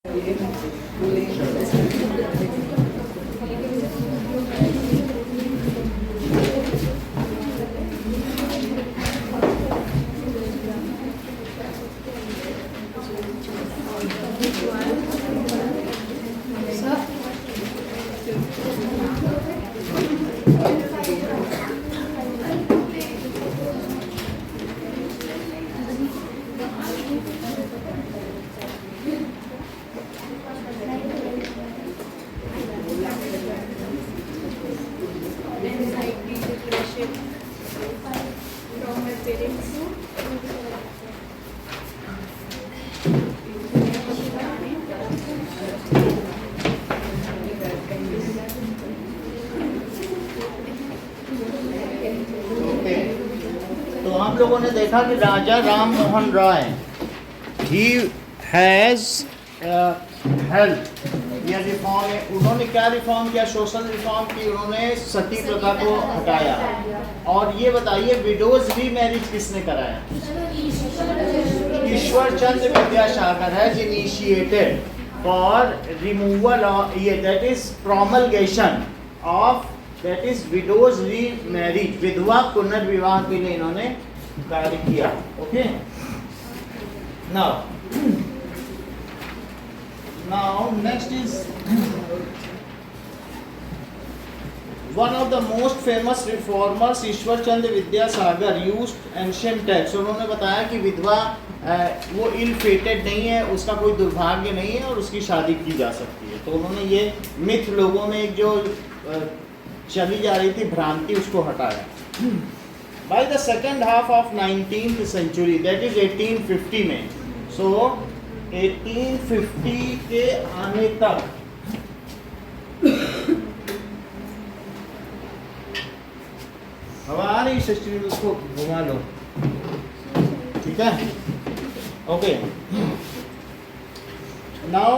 तो हम लोगों ने देखा कि राजा राम मोहन राय ही हैज़ हेल्प या रिफॉर्म, उन्होंने क्या रिफॉर्म किया? सोशल रिफॉर्म की। उन्होंने सती प्रथा को हटाया। और ये बताइए विडोज री मैरिज किसने कराया? Ishwar Chandra Vidyasagar has initiated for removal of ये that is promulgation of that is widows remarriage, विधवा पुनर्विवाह के लिए इन्होंने कार्य किया। Okay, now next is one of the most famous reformers Ishwar Chandra Vidyasagar used ancient texts। उन्होंने बताया कि विधवा वो इल फेटेड नहीं है, उसका कोई दुर्भाग्य नहीं है और उसकी शादी की जा सकती है। तो उन्होंने ये मिथ लोगों में एक जो चली जा रही थी भ्रांति, उसको हटाया। By the second half of 19th century that is 1850 में, सो 1850 के आने तक हमारी सिस्टरी उसको घुमा लो, ठीक है? Okay, now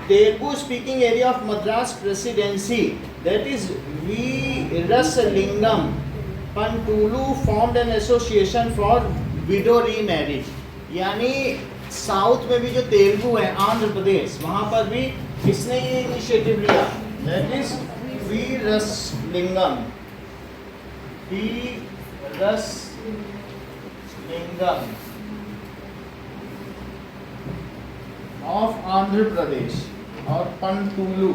Telugu speaking area of Madras Presidency, that is Veerasalingam Pantulu formed an association for widow remarriage। यानी साउथ में भी जो तेलुगु है, आंध्र प्रदेश, वहाँ पर भी किसने ये इनिशिएटिव लिया? That is Veeresalingam, of Andhra Pradesh और Pantulu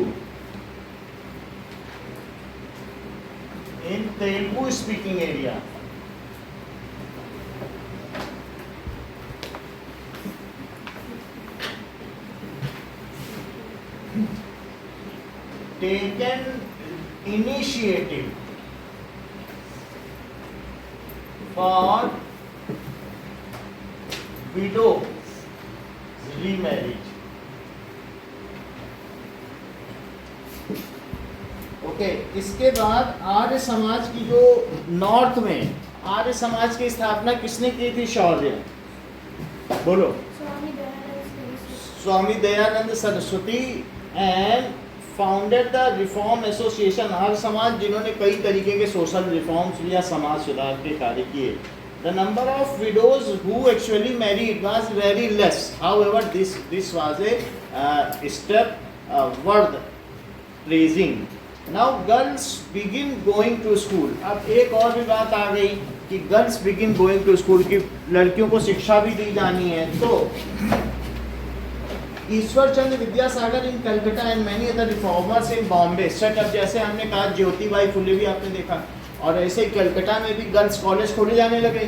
in Telugu speaking area. Taken initiative for widow remarriage. Okay, इसके बाद आर्य समाज की जो नॉर्थ में आर्य समाज की स्थापना किसने की थी? शौर्य, बोलो। Swami Dayanand Saraswati and founded the reform association, Arya Samaj, जिन्होंने कई तरीके के सोशल रिफॉर्म्स या समाज सुधार के कार्य किए। The number of widows who actually married was very less. However, this was a step worth praising. Now girls begin going to school. अब एक और भी बात आ गई कि girls begin going to school, कि लड़कियों को शिक्षा भी दी जानी है। तो Ishwar Chandra Vidyasagar in Calcutta and many other reformers in Bombay setup, जैसे हमने कहा ज्योतिबाई फुले भी आपने देखा, और ऐसे ही कलकत्ता में भी गर्ल्स कॉलेज खोले जाने लगे।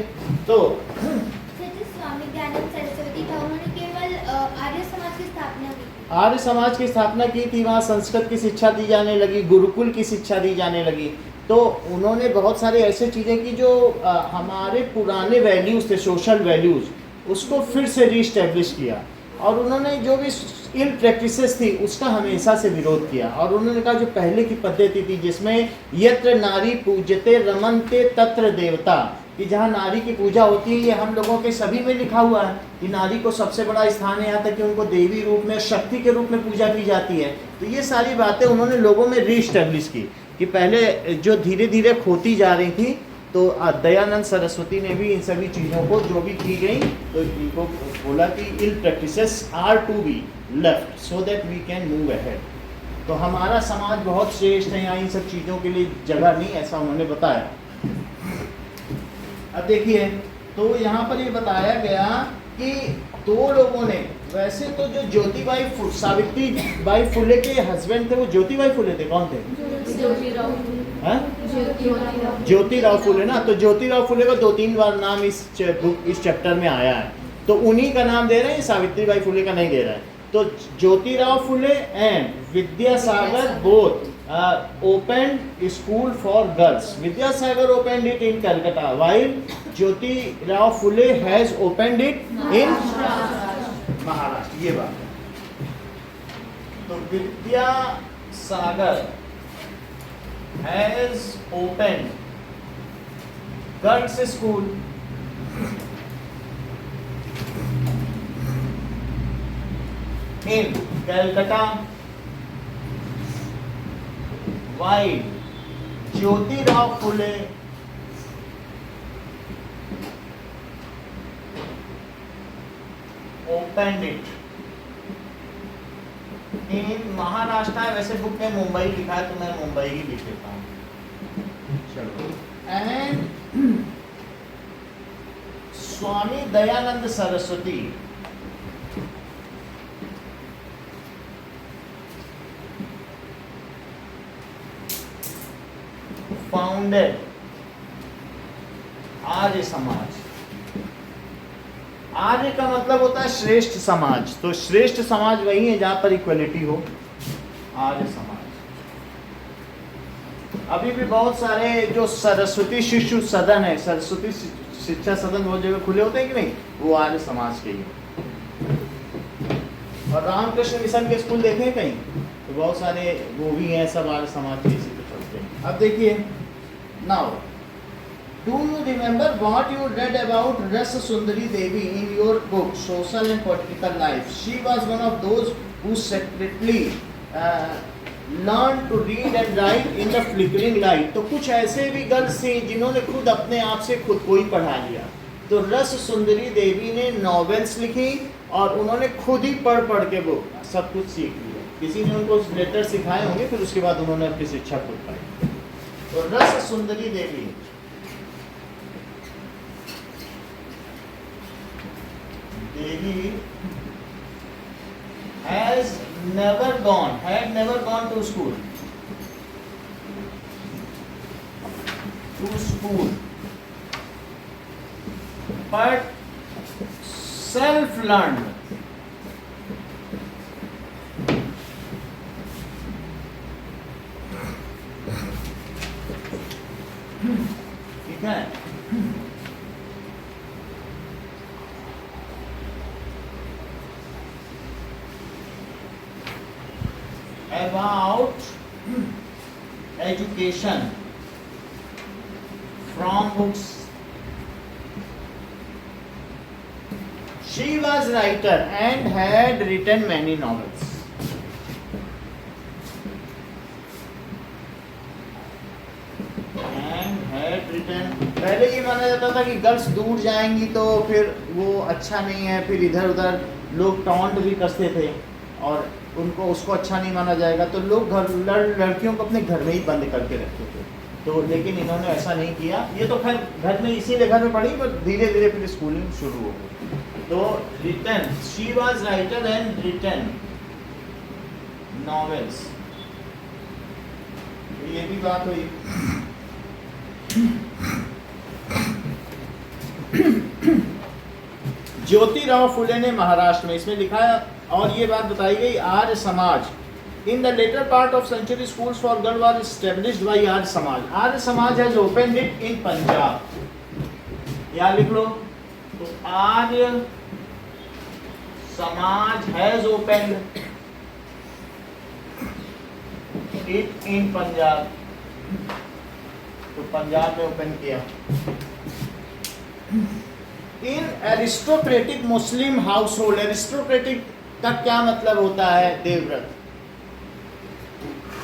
तो स्वामी दयानंद सरस्वती था, उन्होंने केवल आर्य समाज की स्थापना की। आर्य समाज की स्थापना की थी, वहाँ संस्कृत की शिक्षा दी जाने लगी, गुरुकुल की शिक्षा दी जाने लगी। तो उन्होंने बहुत सारे ऐसे चीज़ें की जो हमारे पुराने वैल्यूज़ थे, सोशल वैल्यूज़, उसको फिर से रीस्टैब्लिश किया। और उन्होंने जो भी इल प्रैक्टिसेस थी उसका हमेशा से विरोध किया। और उन्होंने कहा जो पहले की पद्धति थी जिसमें यत्र नारी पूजते रमनते तत्र देवता, कि जहाँ नारी की पूजा होती है, ये हम लोगों के सभी में लिखा हुआ है कि नारी को सबसे बड़ा स्थान है, यहाँ तक कि उनको देवी रूप में, शक्ति के रूप में पूजा की जाती है। तो ये सारी बातें उन्होंने लोगों में रीस्टैब्लिश की कि पहले जो धीरे धीरे खोती जा रही थी तो दयानंद सरस्वती ने भी इन सभी चीज़ों को जो भी की गई तो इनको बोला कि ill practices are to be left so that we can move ahead. तो हमारा समाज बहुत श्रेष्ठ है, यहाँ इन सब चीज़ों के लिए जगह नहीं, ऐसा उन्होंने बताया। अब देखिए, तो यहाँ पर ये बताया गया कि दो लोगों ने, वैसे तो जो सावित्रीबाई फुले के हस्बैंड थे वो ज्योतिबाई फुले थे, कौन थे? हाँ? ज्योतिराव फुले ना, तो ज्योतिराव फुले का 2-3 बार नाम इस चैप्टर में आया है, तो उन्हीं का नाम दे रहे हैं, सावित्रीबाई फुले का नहीं दे रहा है। तो Jyotirao Phule and Vidyasagar both opened school for girls. Vidyasagar opened it in Calcutta, while Jyotirao Phule has opened it in Maharashtra. ये बात है। तो Vidyasagar has opened girls school in Calcutta, while Jyotirao Phule opened it in Maharashtra. वैसे book में मुंबई लिखा है तो मैं मुंबई ही लिख देता हूँ। चलो, एंड स्वामी दयानंद सरस्वती फाउंडेड आर्य समाज। आर्य का मतलब होता है श्रेष्ठ समाज, तो श्रेष्ठ समाज वही है जहां पर इक्वलिटी हो, आर्य समाज। अभी भी बहुत सारे जो सरस्वती शिशु सदन है, सरस्वती शिक्षा सदन बहुत जगह खुले होते हैं कि नहीं, वो आर्य समाज के ही। और रामकृष्ण मिशन के स्कूल देखे हैं कहीं, तो बहुत सारे वो भी हैं, सब आर्य समाज के इसी पे चलते हैं। अब देखिए, now do you remember what you read about Rasa Sundari Devi in your book Social and Political Life? She was one of those who secretly learned to read and write in the flickering light. तो कुछ ऐसे भी girls थी जिन्होंने खुद अपने आप से खुद को ही पढ़ा लिया। तो रस सुंदरी देवी ने नॉवेल्स लिखी और उन्होंने खुद ही पढ़ पढ़ के वो सब कुछ सीख लिया। किसी ने उनको लेटर सिखाए होंगे, फिर उसके बाद उन्होंने अपनी शिक्षा खुद पाई। तो रस सुंदरी देवी had never gone to school, but self-learned. ठीक है, about education from books. She was a writer and had written many novels. पहले ये माना जाता था कि गर्ल्स दूर जाएंगी तो फिर वो अच्छा नहीं है, फिर इधर उधर लोग टॉन्ट भी करते थे और उनको उसको अच्छा नहीं माना जाएगा, तो लोग लड़कियों को अपने घर में ही बंद करके रखते थे। तो लेकिन इन्होंने ऐसा नहीं किया। ये तो खैर घर में इसीलिए घर में पढ़ी, पर धीरे धीरे फिर स्कूलिंग शुरू हो गई। तो written, she was writer and written novels. ये भी बात हुई। ज्योतिराव फुले ने महाराष्ट्र में, इसमें लिखा है और ये बात बताई गई, Arya Samaj in the later part of century schools for girl were established by Arya Samaj. Arya Samaj has opened it in Punjab. या लिख लो, तो Arya Samaj has opened it in Punjab, तो पंजाब में ओपन किया। In aristocratic Muslim household, aristocratic का क्या मतलब होता है? देवव्रत।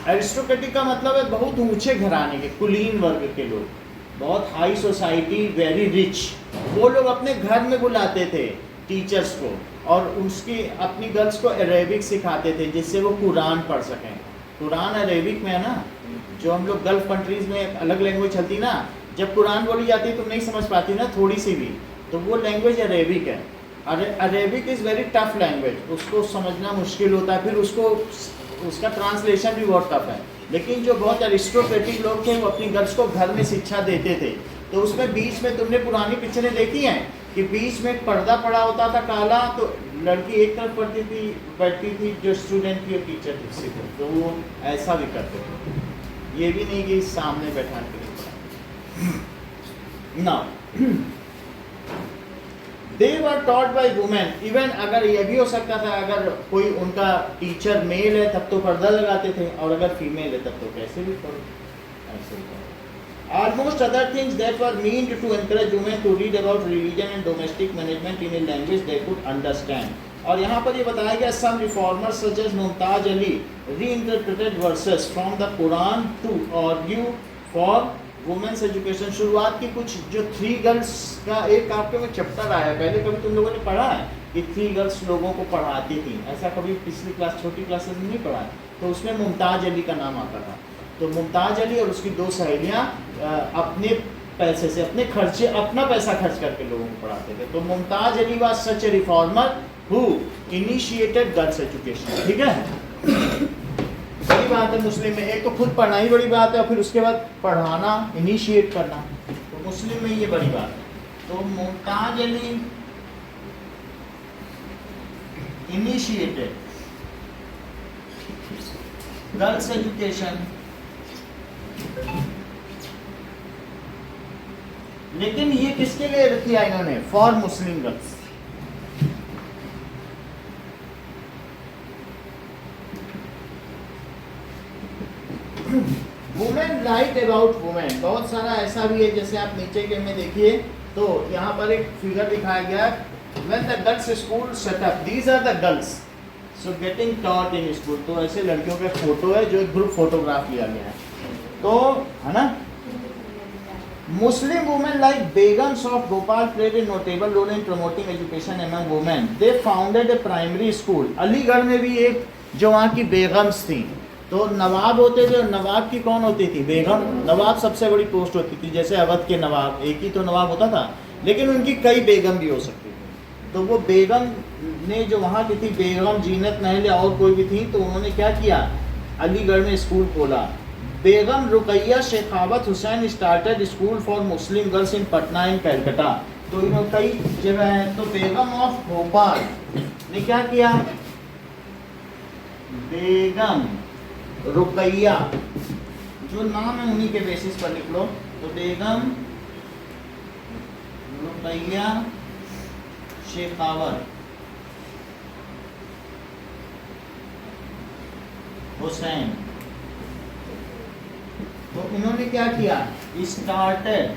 एरिस्टोक्रेटिक का मतलब है बहुत ऊंचे घराने के, कुलीन वर्ग के लोग। बहुत हाई सोसाइटी, वेरी रिच, वो लोग अपने घर में बुलाते थे टीचर्स को और उसकी अपनी गर्ल्स को अरेबिक सिखाते थे जिससे वो कुरान पढ़ सकें। कुरान अरेबिक में है ना, जो हम लोग गल्फ कंट्रीज़ में अलग लैंग्वेज चलती ना, जब कुरान बोली जाती तुम नहीं समझ पाती ना थोड़ी सी भी, तो वो लैंग्वेज अरेबिक है। Arabic is very tough language, उसको समझना मुश्किल होता है, फिर उसका ट्रांसलेशन भी बहुत टफ है। लेकिन जो बहुत एरिस्टोक्रेटिक लोग थे वो अपनी गर्ल्स को घर में शिक्षा देते थे। तो उसमें बीच में तुमने पुरानी पिक्चरें देखी हैं कि बीच में एक पर्दा पड़ा होता था काला, तो लड़की एक तरफ बैठती थी जो स्टूडेंट की टीचर थी, तो वो ऐसा भी करते थे, ये भी नहीं कि सामने बैठा के ना। They were taught by women, even अगर ये भी हो सकता था अगर कोई उनका टीचर मेल है तब तो पर्दा लगाते थे, और अगर फीमेल है तब तो कैसे भी पढ़ो, ऐसे ही पढ़ो। Almost other things that were meant to encourage women to read about religion and domestic management in a language they could understand. और यहाँ पर ये बताया गया some reformers such as Mumtaz Ali reinterpreted verses from the Quran to argue for women's education। शुरुआत की कुछ जो 3 गर्ल्स का एक आपके में चैप्टर आया, पहले कभी तुम लोगों ने पढ़ा है कि 3 गर्ल्स लोगों को पढ़ाती थी, ऐसा कभी पिछली क्लास छोटी क्लासेस में नहीं पढ़ा है। तो उसमें मुमताज अली का नाम आता था। तो मुमताज अली और उसकी 2 सहेलियाँ अपने पैसे से अपना पैसा खर्च करके लोगों को पढ़ाते थे। तो Mumtaz Ali was such A reformer who initiated girls education. ठीक है, बड़ी बात है मुस्लिम में, एक तो खुद पढ़ना ही बड़ी बात है और फिर उसके बाद पढ़ाना, इनिशिएट करना, तो मुस्लिम में ये बड़ी बात है। तो Mumtaz Ali initiated girls education, लेकिन ये किसके लिए किया इन्होंने? For Muslim girls. Women right about women, बहुत सारा ऐसा भी है, जैसे आप नीचे के में देखिए तो यहाँ पर एक फिगर दिखाया गया, when the girls school set up, these are the girls so getting taught in school. तो ऐसे लड़कियों के फोटो है जो एक ग्रुप फोटोग्राफ लिया गया है, तो है ना। Muslim women like Begums of Bhopal played a notable role in promoting education among women. They founded a primary school. Aligarh में भी एक जो वहाँ की बेगम्स थी, तो नवाब होते थे, नवाब की कौन होती थी? बेगम। नवाब सबसे बड़ी पोस्ट होती थी, जैसे अवध के नवाब, एक ही तो नवाब होता था, लेकिन उनकी कई बेगम भी हो सकती थी। तो वो बेगम ने जो वहाँ की थी, बेगम जीनत महल या और कोई भी थी, तो उन्होंने क्या किया, अलीगढ़ में स्कूल खोला। Begum Rokeya Sakhawat Hossain started school for Muslim girls in Patna and Calcutta. तो इन्होंने कई जगह है। तो बेगम ऑफ भोपाल ने क्या किया, बेगम रुकैया, जो नाम है उन्हीं के बेसिस पर लिख लो, तो बेगम रुकैया शेखावत हुसैन, तो इन्होंने क्या किया, स्टार्टेड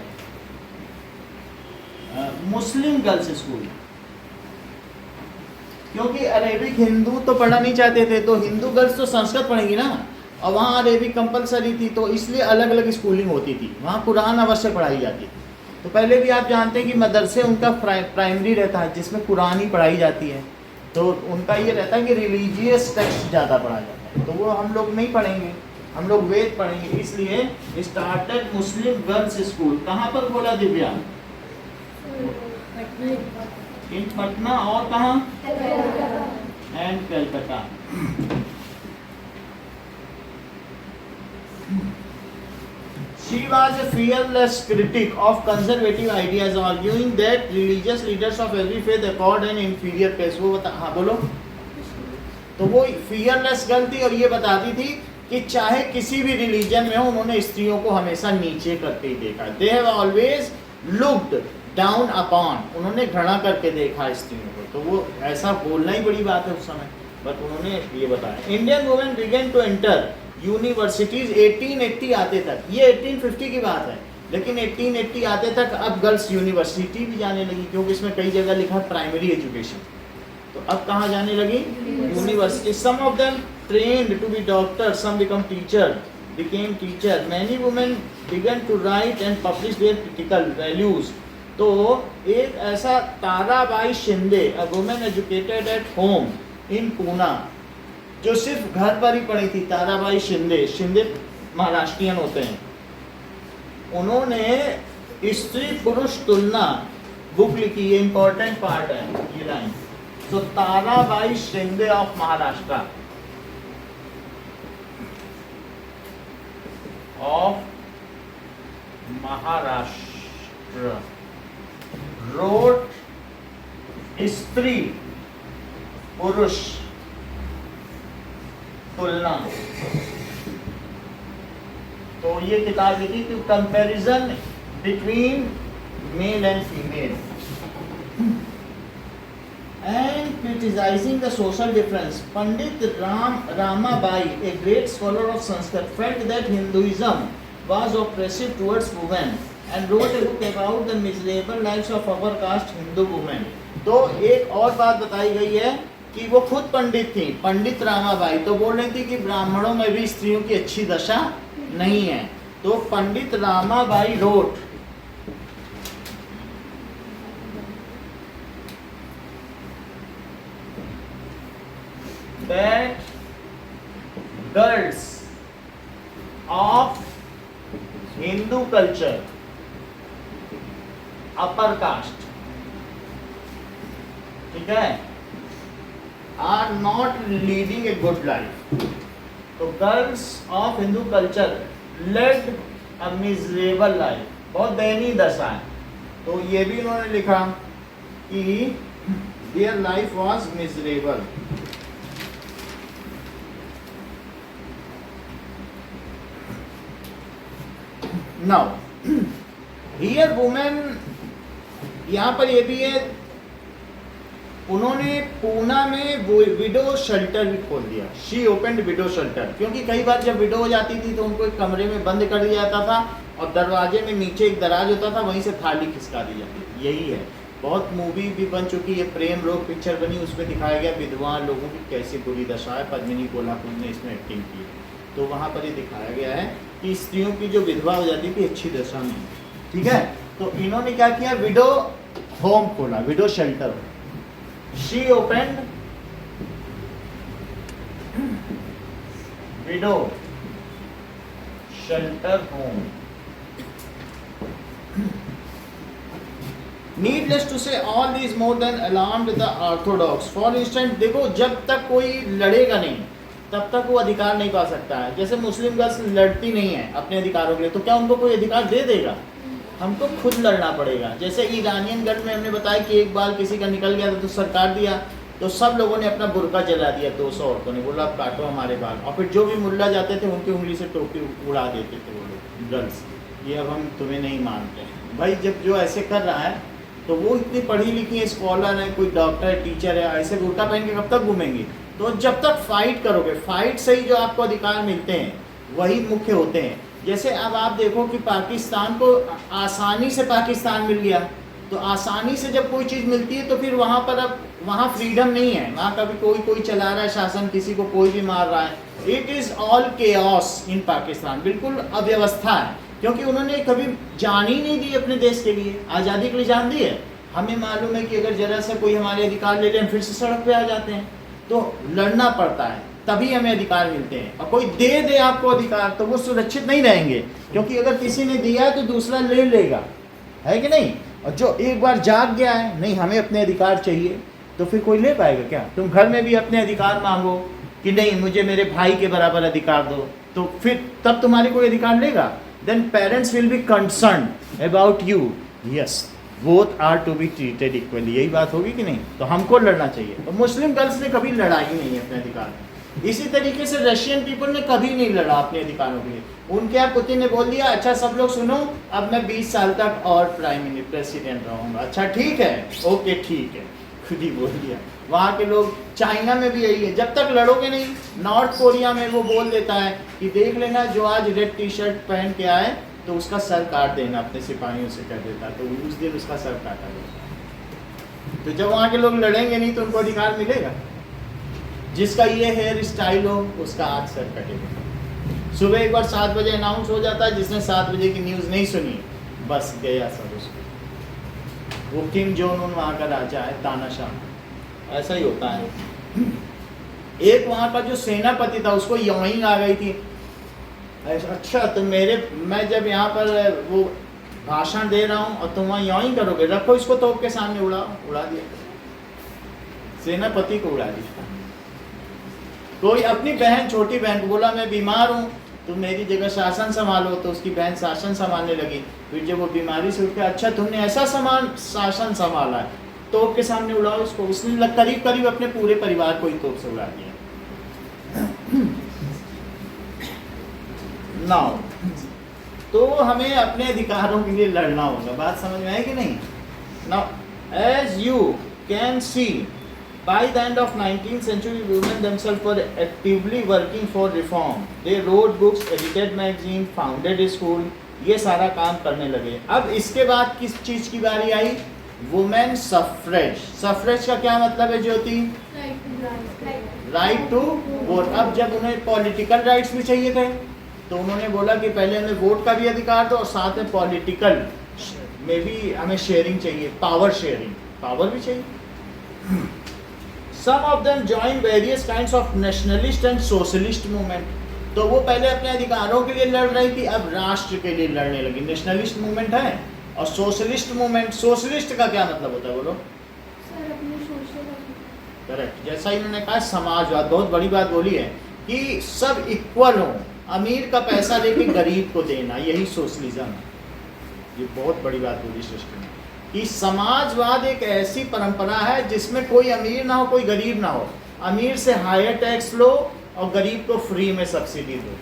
मुस्लिम गर्ल्स स्कूल। क्योंकि अरेबिक हिंदू तो पढ़ना नहीं चाहते थे, तो हिंदू गर्ल्स तो संस्कृत पढ़ेंगी ना, और वहाँ अरेबिक कंपलसरी थी, तो इसलिए अलग अलग स्कूलिंग होती थी। वहाँ कुरान अवश्य पढ़ाई जाती थी। तो पहले भी आप जानते हैं कि मदरसे उनका प्राइमरी रहता है जिसमें कुरान ही पढ़ाई जाती है, तो उनका ये रहता है कि रिलीजियस टेक्स्ट ज़्यादा पढ़ा जाता है, तो वो हम लोग नहीं पढ़ेंगे, हम लोग वेद पढ़ेंगे। इसलिए स्टार्टेड मुस्लिम गर्ल्स स्कूल कहाँ पर बोला दिव्या? इन पटना और कहाँ? And Calcutta. She was a fearless critic of conservative ideas, arguing that religious leaders of every faith accord an inferior place। वो बता, हाँ बोलो। तो वो fearless गर्ल थी और ये बताती थी कि चाहे किसी भी रिलीजन में हो, उन्होंने स्त्रियों को हमेशा नीचे करते ही देखा। They have always looked down upon, उन्होंने घृणा करके देखा स्त्रियों को। तो वो ऐसा बोलना ही बड़ी बात है उस समय, बट उन्होंने ये बताया। Indian women began to enter universities 1880 आते तक, ये 1850 की बात है, लेकिन 1880 आते तक अब गर्ल्स यूनिवर्सिटी भी जाने लगी, क्योंकि इसमें कई जगह लिखा प्राइमरी एजुकेशन। तो अब कहाँ जाने लगी? University. Some of them trained to be doctor, some become teacher, became teacher. Many women began to write and publish their critical values. तो एक ऐसा Tarabai Shinde, a woman educated at home in Pune, जो सिर्फ घर पर ही पढ़ी थी, ताराबाई शिंदे, शिंदे महाराष्ट्रियन होते हैं, उन्होंने स्त्री पुरुष तुलना बुक लिखी। ये इंपॉर्टेंट पार्ट है ये लाइन। तो ताराबाई शिंदे ऑफ महाराष्ट्र, wrote स्त्री पुरुष तुलना। तो ये किताब लिखी थी, comparison between male and female and criticizing the social difference. Pandit Ramabai, a great scholar of Sanskrit, felt that Hinduism was oppressive towards women and wrote a book about the miserable lives of upper caste Hindu women. तो एक और बात बताई गई है कि वो खुद पंडित थी, पंडित रामाबाई, तो बोल रही थी कि ब्राह्मणों में भी स्त्रियों की अच्छी दशा नहीं है। तो Pandit Ramabai wrote that girls of Hindu culture, upper caste, ठीक है, are not leading a good life. तो girls of Hindu culture led a miserable life, बहुत दयनीय दशा है। तो ये भी उन्होंने लिखा कि their life was miserable. Now, here women, यहाँ पर ये भी है, उन्होंने पूना में विडो शेल्टर भी खोल दिया। शी ओपनड विडो शेल्टर, क्योंकि कई बार जब विडो हो जाती थी तो उनको एक कमरे में बंद कर दिया जाता था और दरवाजे में नीचे एक दराज होता था, वहीं से थाली खिसका दी जाती थी। यही है, बहुत मूवी भी बन चुकी है, प्रेम रोग पिक्चर बनी, उसमें दिखाया गया विधवा लोगों की कैसी बुरी दशा है। पद्मिनी कोल्हापुर ने इसमें एक्टिंग की है, तो वहाँ पर ये दिखाया गया है कि स्त्रियों की जो विधवा हो जाती थी अच्छी दशा में, ठीक है। तो इन्होंने क्या किया, विडो होम खोला, window shelter. She opened window shelter home. Needless to say, all these more than alarmed the orthodox. For instance, देखो जब तक कोई लड़ेगा नहीं तब तक वो अधिकार नहीं पा सकता है। जैसे मुस्लिम गर्ल्स लड़ती नहीं है अपने अधिकारों के लिए, तो क्या उनको कोई अधिकार दे देगा? हमको खुद लड़ना पड़ेगा। जैसे ईरानियन गर्ल में हमने बताया कि एक बार किसी का निकल गया तो सरकार दिया, तो सब लोगों ने अपना बुर्का जला दिया, 200 औरतों ने, बोला अब काटो हमारे बाल। और फिर जो भी मुल्ला जाते थे उनकी उंगली से टोपी उड़ा देते थे वो लोग गर्ल्स, ये अब हम तुम्हें नहीं मानते। भाई जब जो ऐसे कर रहा है तो वो इतनी पढ़ी लिखी है, स्कॉलर है, कोई डॉक्टर है, टीचर है, ऐसे बुर्का पहन के कब तक घूमेंगी? तो जब तक फाइट करोगे, फाइट से ही जो आपको अधिकार मिलते हैं वही मुख्य होते हैं। जैसे अब आप देखो कि पाकिस्तान को आसानी से पाकिस्तान मिल गया, तो आसानी से जब कोई चीज़ मिलती है तो फिर वहाँ पर अब वहाँ फ्रीडम नहीं है, वहाँ कभी कोई चला रहा है शासन, किसी को कोई भी मार रहा है। इट इज़ ऑल केओस इन पाकिस्तान, बिल्कुल अव्यवस्था है, क्योंकि उन्होंने कभी जान ही नहीं दी अपने देश के लिए, आज़ादी के लिए जान दी है। हमें मालूम है कि अगर जरा सा कोई हमारे अधिकार ले लें फिर से सड़क पे आ जाते हैं, तो लड़ना पड़ता है तभी हमें अधिकार मिलते हैं। और कोई दे दे आपको अधिकार तो वो सुरक्षित नहीं रहेंगे, क्योंकि अगर किसी ने दिया है तो दूसरा ले लेगा, है कि नहीं? और जो एक बार जाग गया है नहीं हमें अपने अधिकार चाहिए, तो फिर कोई ले पाएगा क्या? तुम घर में भी अपने अधिकार मांगो कि नहीं मुझे मेरे भाई के बराबर अधिकार दो, तो फिर तब तुम्हारे कोई अधिकार लेगा? Then parents will be concern about you, yes both are to be treated equally, यही बात होगी कि नहीं? तो हमको लड़ना चाहिए। तो मुस्लिम गर्ल्स ने कभी लड़ा ही नहीं है अपने अधिकार में। इसी तरीके से रशियन पीपल ने कभी नहीं लड़ा अपने अधिकारों के लिए। उनके यहाँ पुतिन ने बोल दिया अच्छा सब लोग सुनो, अब मैं 20 साल तक और प्रेसिडेंट रहूँगा। अच्छा ठीक है, ओके ठीक है, खुद ही बोल दिया। वहाँ के लोग, चाइना में भी यही है, जब तक लड़ोगे नहीं। नॉर्थ कोरिया में वो बोल देता है कि देख लेना जो आज रेड टी शर्ट पहन के आए तो उसका सर काट देना, अपने सिपाहियों से कह देता, तो उस दिन उसका सर काटा गया। तो जब वहाँ के लोग लड़ेंगे नहीं तो उनको अधिकार मिलेगा? जिसका ये हेयर स्टाइल हो उसका आज सर कटेगा। सुबह एक बार 7 बजे अनाउंस हो जाता है, जिसने 7 बजे की न्यूज़ नहीं सुनी बस गया सब उसको। वो किम जोंग उन वहाँ का राजा है, तानाशाह, ऐसा ही होता है। एक वहाँ का जो सेनापति था उसको यहीं आ गई थी, अच्छा तो मैं जब यहाँ पर वो भाषण दे रहा हूँ और तुम वहाँ यहीं करोगे, रखो इसको तोप के सामने, उड़ा दिया, सेनापति को उड़ा दिया। कोई अपनी बहन, छोटी बहन को बोला मैं बीमार हूँ, तुम मेरी जगह शासन संभालो, तो उसकी बहन शासन संभालने लगी। फिर जब वो बीमारी से उठ के, अच्छा तुमने ऐसा शासन संभाला है, तोप के सामने उड़ाओ इसको। उसने करीब करीब अपने पूरे परिवार को ही तोप से उड़ा दिया। नाउ तो हमें अपने अधिकारों के लिए लड़ना होगा, बात समझ में आई कि नहीं? Now as you can see, by the end of 19th century, women themselves were actively working for reform. They wrote books, edited magazine, founded school, ये सारा काम करने लगे। अब इसके बाद किस चीज की बारी आई? Women suffrage. सफरेज का क्या मतलब है ज्योति? Right to vote. अब जब उन्हें पॉलिटिकल राइट्स भी चाहिए थे, तो उन्होंने बोला कि पहले हमें वोट का भी अधिकार दो और साथ में पॉलिटिकल में भी हमें शेयरिंग चाहिए, पावर शेयरिंग, पावर भी चाहिए। Some of them joined various kinds of nationalist and socialist movement. तो वो पहले अपने अधिकारों के लिए लड़ रही थी, अब राष्ट्र के लिए लड़ने लगी। नेशनलिस्ट मूवमेंट है और सोशलिस्ट मूवमेंट। सोशलिस्ट का क्या मतलब होता है बोलो? करेक्ट, जैसा इन्होंने कहा समाजवाद, बहुत बड़ी बात बोली है कि सब इक्वल हो, अमीर का पैसा लेके गरीब को देना, यही सोशलिज्म है। ये बहुत बड़ी बात बोली सृष्टि ने कि समाजवाद एक ऐसी परंपरा है जिसमें कोई अमीर ना हो, कोई गरीब ना हो। अमीर से हायर टैक्स लो और गरीब को फ्री में सब्सिडी दो।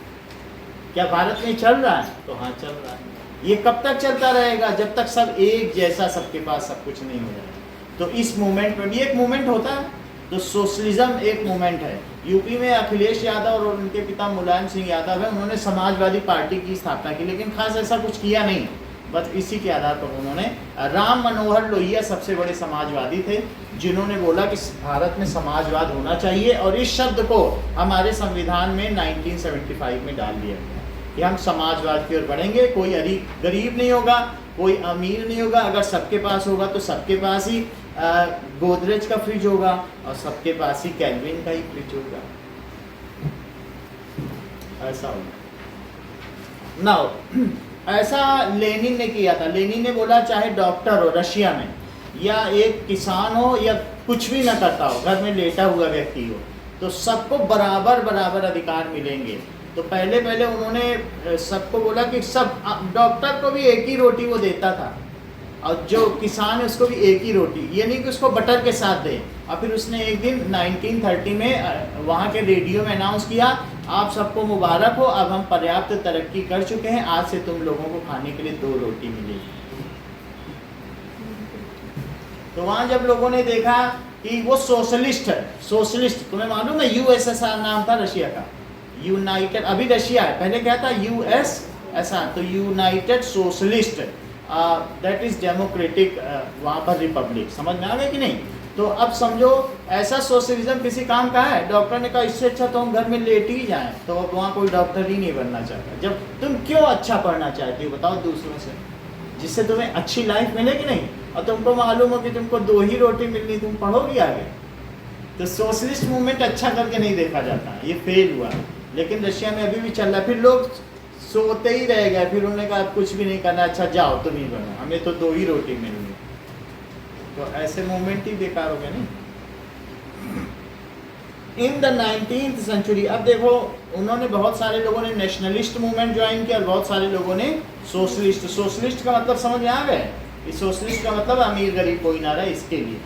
क्या भारत में चल रहा है? तो हाँ चल रहा है। ये कब तक चलता रहेगा? जब तक सब एक जैसा सबके पास सब कुछ नहीं हो जाए। तो इस मूवमेंट में भी एक मूवमेंट होता है, तो सोशलिज्म एक मूवमेंट है। यूपी में अखिलेश यादव और उनके पिता मुलायम सिंह यादव है, उन्होंने समाजवादी पार्टी की स्थापना की, लेकिन खास ऐसा कुछ किया नहीं, बस इसी के आधार पर उन्होंने। राम मनोहर लोहिया सबसे बड़े समाजवादी थे, जिन्होंने बोला कि भारत में समाजवाद होना चाहिए और इस शब्द को हमारे संविधान में 1975 में डाल दिया गया कि हम समाजवाद की ओर बढ़ेंगे। कोई गरीब नहीं होगा, कोई अमीर नहीं होगा, अगर सबके पास होगा तो सबके पास ही गोदरेज का फ्रिज होगा और सबके पास ही कैल्विन का ही फ्रिज होगा, ऐसा होगा। नाउ ऐसा लेनिन ने किया था। लेनिन ने बोला चाहे डॉक्टर हो रशिया में, या एक किसान हो, या कुछ भी ना करता हो, घर में लेटा हुआ व्यक्ति हो, तो सबको बराबर बराबर अधिकार मिलेंगे। तो पहले पहले उन्होंने सबको बोला कि सब, डॉक्टर को भी एक ही रोटी वो देता था और जो किसान है उसको भी एक ही रोटी, ये नहीं कि उसको बटर के साथ दे। और फिर उसने एक दिन 1930 में वहाँ के रेडियो में अनाउंस किया, आप सबको मुबारक हो, अब हम पर्याप्त तरक्की कर चुके हैं, आज से तुम लोगों को खाने के लिए 2 रोटी मिलेगी। तो वहाँ जब लोगों ने देखा कि वो सोशलिस्ट है, सोशलिस्ट, तुम्हें मालूम है USSR नाम था रशिया का, यूनाइटेड, अभी रशिया है, पहले क्या था USSR, तो United socialist, that is democratic, वहाँ पर रिपब्लिक। समझ में आ गया कि नहीं? तो अब समझो ऐसा सोशलिज्म किसी काम का है। डॉक्टर ने कहा इससे अच्छा तो हम घर में लेट ही जाएं, तो अब वहाँ कोई डॉक्टर ही नहीं बनना चाहता। जब तुम क्यों अच्छा पढ़ना चाहते हो बताओ दूसरों से, जिससे तुम्हें अच्छी लाइफ मिले कि नहीं, और तुमको मालूम हो कि तुमको 2 ही रोटी मिलनी, तुम पढ़ोगी आगे। तो सोशलिस्ट मूवमेंट अच्छा करके नहीं देखा जाता, ये फेल हुआ, लेकिन रशिया में अभी भी चल रहा है। फिर लोग सोते ही रह गए, फिर उन्होंने कहा कुछ भी नहीं करना, अच्छा जाओ तुम ही बनो, हमें तो 2 ही रोटी मिलनी। तो ऐसे मूवमेंट ही बेकार हो गए नहीं। इन द 19th सेंचुरी, अब देखो उन्होंने, बहुत सारे लोगों ने नेशनलिस्ट मूवमेंट ज्वाइन किया और बहुत सारे लोगों ने सोशलिस्ट। सोशलिस्ट का मतलब समझ में आ गए? सोशलिस्ट का मतलब अमीर गरीब कोई ना रहे, इसके लिए।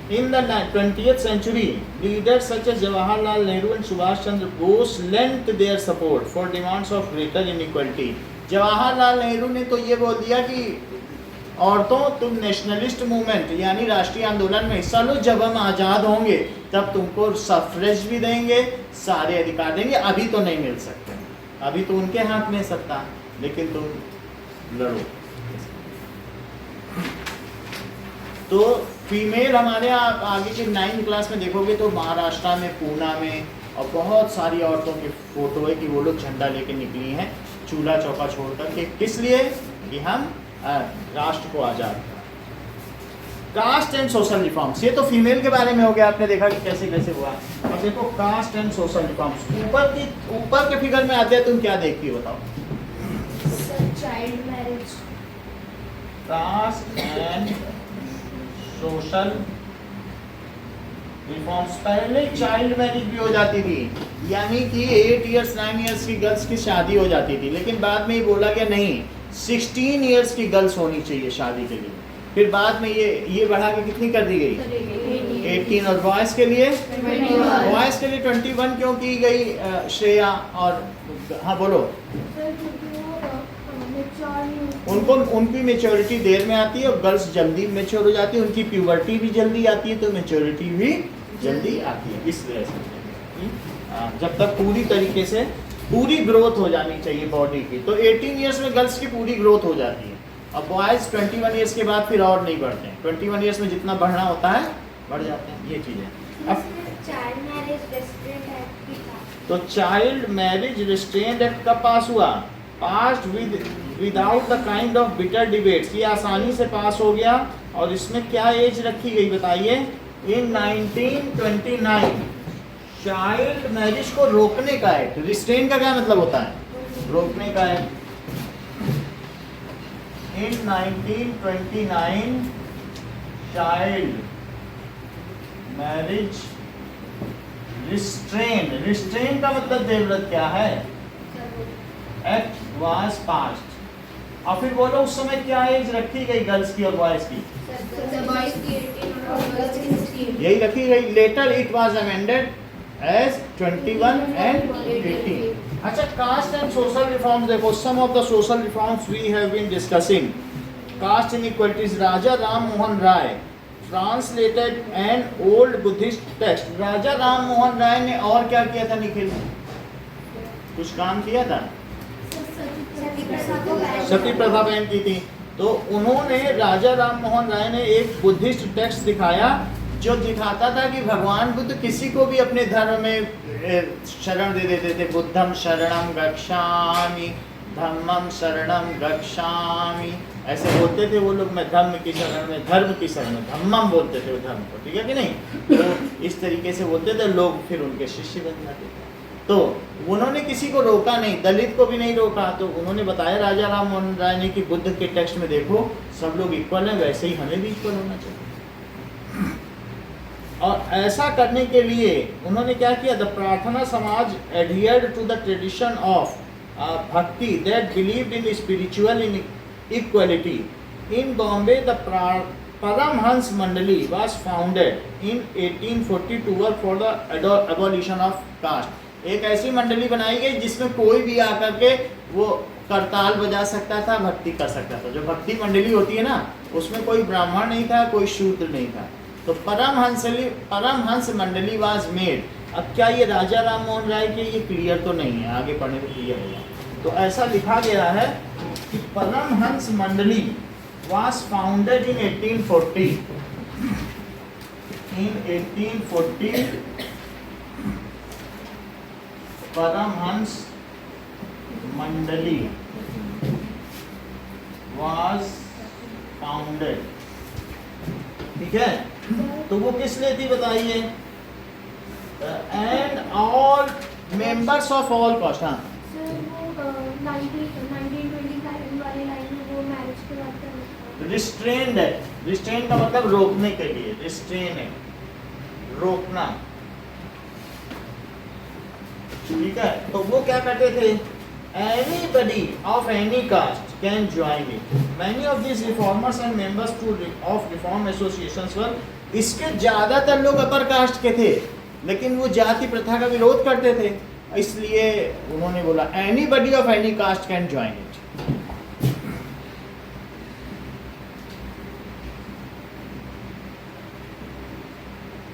In the 20th century, leaders such as Jawaharlal Nehru and Subhash Chandra Bose lent their support for demands of greater inequality. Jawaharlal Nehru ने तो ये बोल दिया कि औरतों तुम नेशनलिस्ट मूवमेंट यानी राष्ट्रीय आंदोलन में हिस्सा लो, जब हम आज़ाद होंगे तब तुमको सफरेज भी देंगे, सारे अधिकार देंगे। अभी तो नहीं मिल सकते, अभी तो उनके हाथ में सत्ता, लेकिन तुम लड़ो। तो फीमेल हमारे आप आगे के 9th क्लास में देखोगे तो महाराष्ट्र में, पूना में, और बहुत सारी औरतों की फोटो है कि वो लोग झंडा लेके निकली हैं चूल्हा चौका छोड़ कर के, किस लिए कि हम राष्ट्र को आज़ाद करें। कास्ट एंड सोशल रिफॉर्म्स, ये तो फीमेल के बारे में हो गया, आपने देखा कि कैसे कैसे हुआ। अब देखो कास्ट एंड सोशल रिफॉर्म्स, ऊपर के फिगर में आते हैं, तुम क्या देखती हो बताओ? Child marriage, caste and social reforms. पहले चाइल्ड मैरिज भी हो जाती थी, यानी कि 8 इयर्स 9 इयर्स की गर्ल्स की शादी हो जाती थी, लेकिन बाद में ये बोला गया नहीं 16 इयर्स की गर्ल्स होनी चाहिए शादी के लिए। फिर बाद में ये बढ़ा के कितनी कर दी गई? 18। और बॉयज़ के लिए 21 क्यों की गई श्रेया? और हाँ बोलो। उनकी मेच्योरिटी देर में आती है और गर्ल्स जल्दी मेच्योर हो जाती है, उनकी प्यूबर्टी भी जल्दी आती है तो मेच्योरिटी भी जल्दी आती है। इस वजह से जब तक पूरी तरीके से पूरी ग्रोथ हो जानी चाहिए बॉडी की, तो 18 इयर्स में गर्ल्स की पूरी ग्रोथ हो जाती है। अब बॉयज़ 21 इयर्स के बाद फिर और नहीं बढ़ते हैं, 21 इयर्स में जितना बढ़ना होता है बढ़ जाते हैं, ये चीज़ें। अब चाइल्ड मैरिज रेस्ट्रेंट एक्ट भी था, तो चाइल्ड मैरिज रिस्ट्रेंट एक्ट कब पास हुआ? Passed without the kind of bitter debates, ये आसानी से पास हो गया। और इसमें क्या एज रखी गई बताइए? इन 1929 चाइल्ड मैरिज को रोकने का एक्ट। रिस्ट्रेन का क्या मतलब होता है? रोकने का एक्ट। इन 1929 चाइल्ड मैरिज रिस्ट्रेन का मतलब देवव्रत क्या है? Act was passed. और फिर बोलो उस समय क्या एज रखी गई गर्ल्स की और बॉयज की? यही रखी गई। Later it was amended age 21 and 18। अच्छा, कास्ट एंड सोशल रिफॉर्म्स देखो। Some of the social reforms we have been discussing. Caste inequalities, Raja Ram Mohan Roy translated an old Buddhist text. Raja Ram Mohan Roy ने और क्या किया था निखिल? कुछ काम किया था? सती प्रथा बैन की थी। तो उन्होंने, राजा राम मोहन राय ने एक बुद्धिस्ट टेक्स्ट दिखाया जो दिखाता था कि भगवान बुद्ध किसी को भी अपने धर्म में शरण दे देते थे। बुद्धम शरणम गच्छामि, धम्मम शरणम गच्छामि, ऐसे बोलते थे वो लोग। मैं धर्म की शरण में, धर्म की शरण में, धम्मम बोलते थे वो धर्म को, ठीक है कि नहीं? तो इस तरीके से बोलते थे लोग, फिर उनके शिष्य बन जाते थे। तो उन्होंने किसी को रोका नहीं, दलित को भी नहीं रोका। तो उन्होंने बताया राजा राम मोहन राय ने कि बुद्ध के टेक्स्ट में देखो सब लोग इक्वल हैं, वैसे ही हमें भी इक्वल होना चाहिए। और ऐसा करने के लिए उन्होंने क्या किया? The Prarthana Samaj adhered to the tradition of bhakti that believed in spiritual equality. In Bombay the Paramhansa Mandali was founded in 1840 to work for the abolition of caste. एक ऐसी मंडली बनाई गई जिसमें कोई भी आकर के वो करताल बजा सकता था, भक्ति कर सकता था। जो भक्ति मंडली होती है ना, उसमें कोई ब्राह्मण नहीं था, कोई शूद्र नहीं था। तो परमहंस मंडली वाज मेड। अब क्या ये राजा राम मोहन राय के, ये क्लियर तो नहीं है, आगे पढ़ने तो क्लियर होगा। तो ऐसा लिखा गया है कि Paramhans Mandali was founded in 1840। In 1840 Paramhans Mandali was founded, ठीक है? तो वो किस लिए थी बताइए? And all members of all cast. हाँ, रिस्ट्रेन्ड है। रिस्ट्रेन का मतलब रोकने के लिए, रिस्ट्रेन है रोकना, ठीक है? तो वो क्या करते थे? Anybody of any caste can join it. Many of these reformers and members of reform associations were, इसके ज़्यादातर लोग अपर कास्ट के थे, लेकिन वो जाति प्रथा का विरोध करते थे, इसलिए उन्होंने बोला anybody of any caste can join it.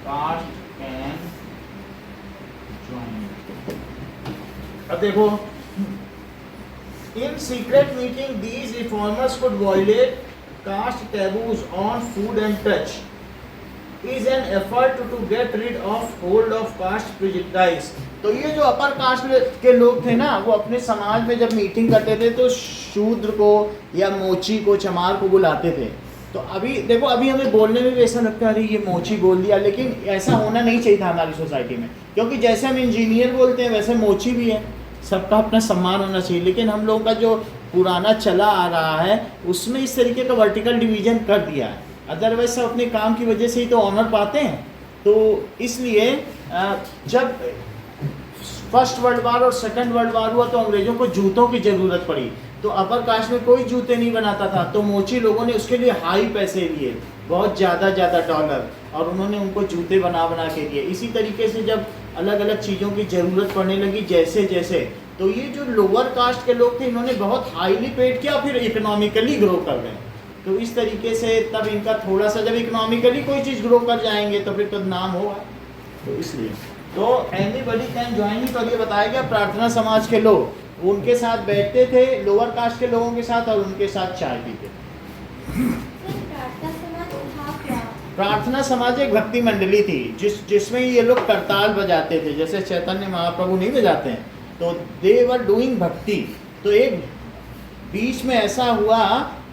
Caste can join it. अब देखो, in secret meeting these reformers could violate caste taboos on food and touch. is an effort to get rid of hold of caste prejudice। तो ये जो अपर caste के लोग थे ना, वो अपने समाज में जब मीटिंग करते थे तो शूद्र को या मोची को, चमार को बुलाते थे। तो अभी देखो, अभी हमें बोलने में भी ऐसा लगता है अरे ये मोची बोल दिया, लेकिन ऐसा होना नहीं चाहिए था हमारी सोसाइटी में, क्योंकि जैसे हम इंजीनियर बोलते हैं वैसे मोची भी है, सबका अपना सम्मान होना चाहिए। लेकिन हम लोगों का जो पुराना चला आ रहा है उसमें इस तरीके का वर्टिकल डिवीजन कर दिया है, अदरवाइज सब अपने काम की वजह से ही तो ऑनर पाते हैं। तो इसलिए जब फर्स्ट वर्ल्ड वार और सेकंड वर्ल्ड वार हुआ तो अंग्रेजों को जूतों की ज़रूरत पड़ी, तो अपर कास्ट में कोई जूते नहीं बनाता था, तो मोची लोगों ने उसके लिए हाई पैसे लिए, बहुत ज़्यादा डॉलर, और उन्होंने उनको जूते बना के दिए। इसी तरीके से जब अलग अलग चीज़ों की ज़रूरत पड़ने लगी जैसे जैसे, तो ये जो लोअर कास्ट के लोग थे इन्होंने बहुत हाईली पेड किया, फिर इकोनॉमिकली ग्रो कर गए। तो इस तरीके से तब इनका थोड़ा सा, जब इकोनॉमिकली कोई चीज़ ग्रो कर जाएंगे तो फिर तो नाम होगा। तो इसलिए तो एनीबॉडी कैन ज्वाइन। तो ये बताया गया प्रार्थना समाज के लोग उनके साथ बैठते थे, लोअर कास्ट के लोगों के साथ, और उनके साथ चाय पीते थे। प्रार्थना समाज एक भक्ति मंडली थी जिसमें ये लोग करताल बजाते थे, जैसे चैतन्य महाप्रभु नहीं बजाते हैं, तो दे वर डूइंग भक्ति। तो एक बीच में ऐसा हुआ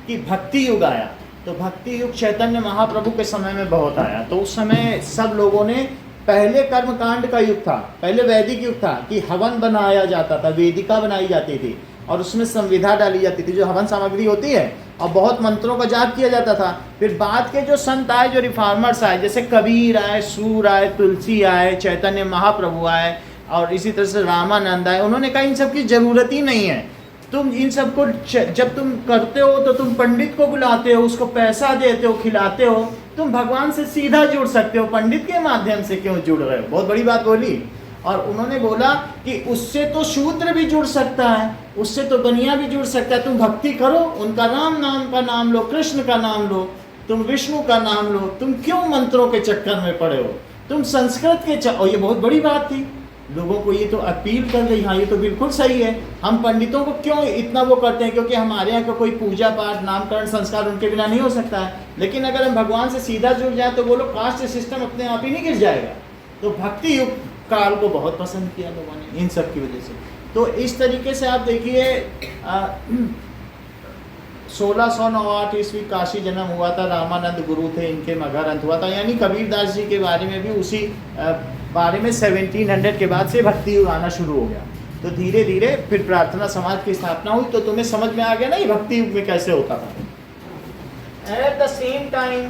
कि भक्ति युग आया, तो भक्ति युग चैतन्य महाप्रभु के समय में बहुत आया। तो उस समय सब लोगों ने, पहले कर्मकांड का युग था, पहले वैदिक युग था कि हवन बनाया जाता था, वेदिका बनाई जाती थी और उसमें संविधा डाली जाती थी जो हवन सामग्री होती है, और बहुत मंत्रों का जाप किया जाता था। फिर बाद के जो संत आए, जो रिफॉर्मर्स आए, जैसे कबीर आए, सूर आए, तुलसी आए, चैतन्य महाप्रभु आए, और इसी तरह से रामानंद आए, उन्होंने कहा इन सब की ज़रूरत ही नहीं है, तुम इन सबको जब तुम करते हो तो तुम पंडित को बुलाते हो, उसको पैसा देते हो, खिलाते हो, तुम भगवान से सीधा जुड़ सकते हो, पंडित के माध्यम से क्यों जुड़ रहे हो। बहुत बड़ी बात बोली। और उन्होंने बोला कि उससे तो शूद्र भी जुड़ सकता है, उससे तो बनिया भी जुड़ सकता है, तुम भक्ति करो, उनका नाम का नाम लो, कृष्ण का नाम लो, तुम विष्णु का नाम लो, तुम क्यों मंत्रों के चक्कर में पड़े हो, तुम संस्कृत के और ये बहुत बड़ी बात थी, लोगों को ये तो अपील कर रही, हाँ ये तो बिल्कुल सही है। हम पंडितों को क्यों इतना वो करते हैं, क्योंकि हमारे यहाँ का कोई पूजा पाठ, नामकरण, संस्कार उनके बिना नहीं हो सकता है। लेकिन अगर हम भगवान से सीधा जुड़ जाए तो वो लोग कास्ट सिस्टम अपने आप ही नहीं गिर जाएगा। तो भक्ति युग काल को बहुत पसंद किया लोगों ने इन सब की वजह से। तो इस तरीके से आप देखिए 1609 ईस्वी काशी जन्म हुआ था, रामानंद गुरु थे, इनके मगहरंत हुआ था, यानी कबीरदास जी के बारे में भी उसी बारे में 1700 के बाद से भक्ति युग आना शुरू हो गया। तो धीरे धीरे फिर प्रार्थना समाज की स्थापना हुई। तो तुम्हें समझ में आ गया ना ये भक्ति युग में कैसे होता था। At the same time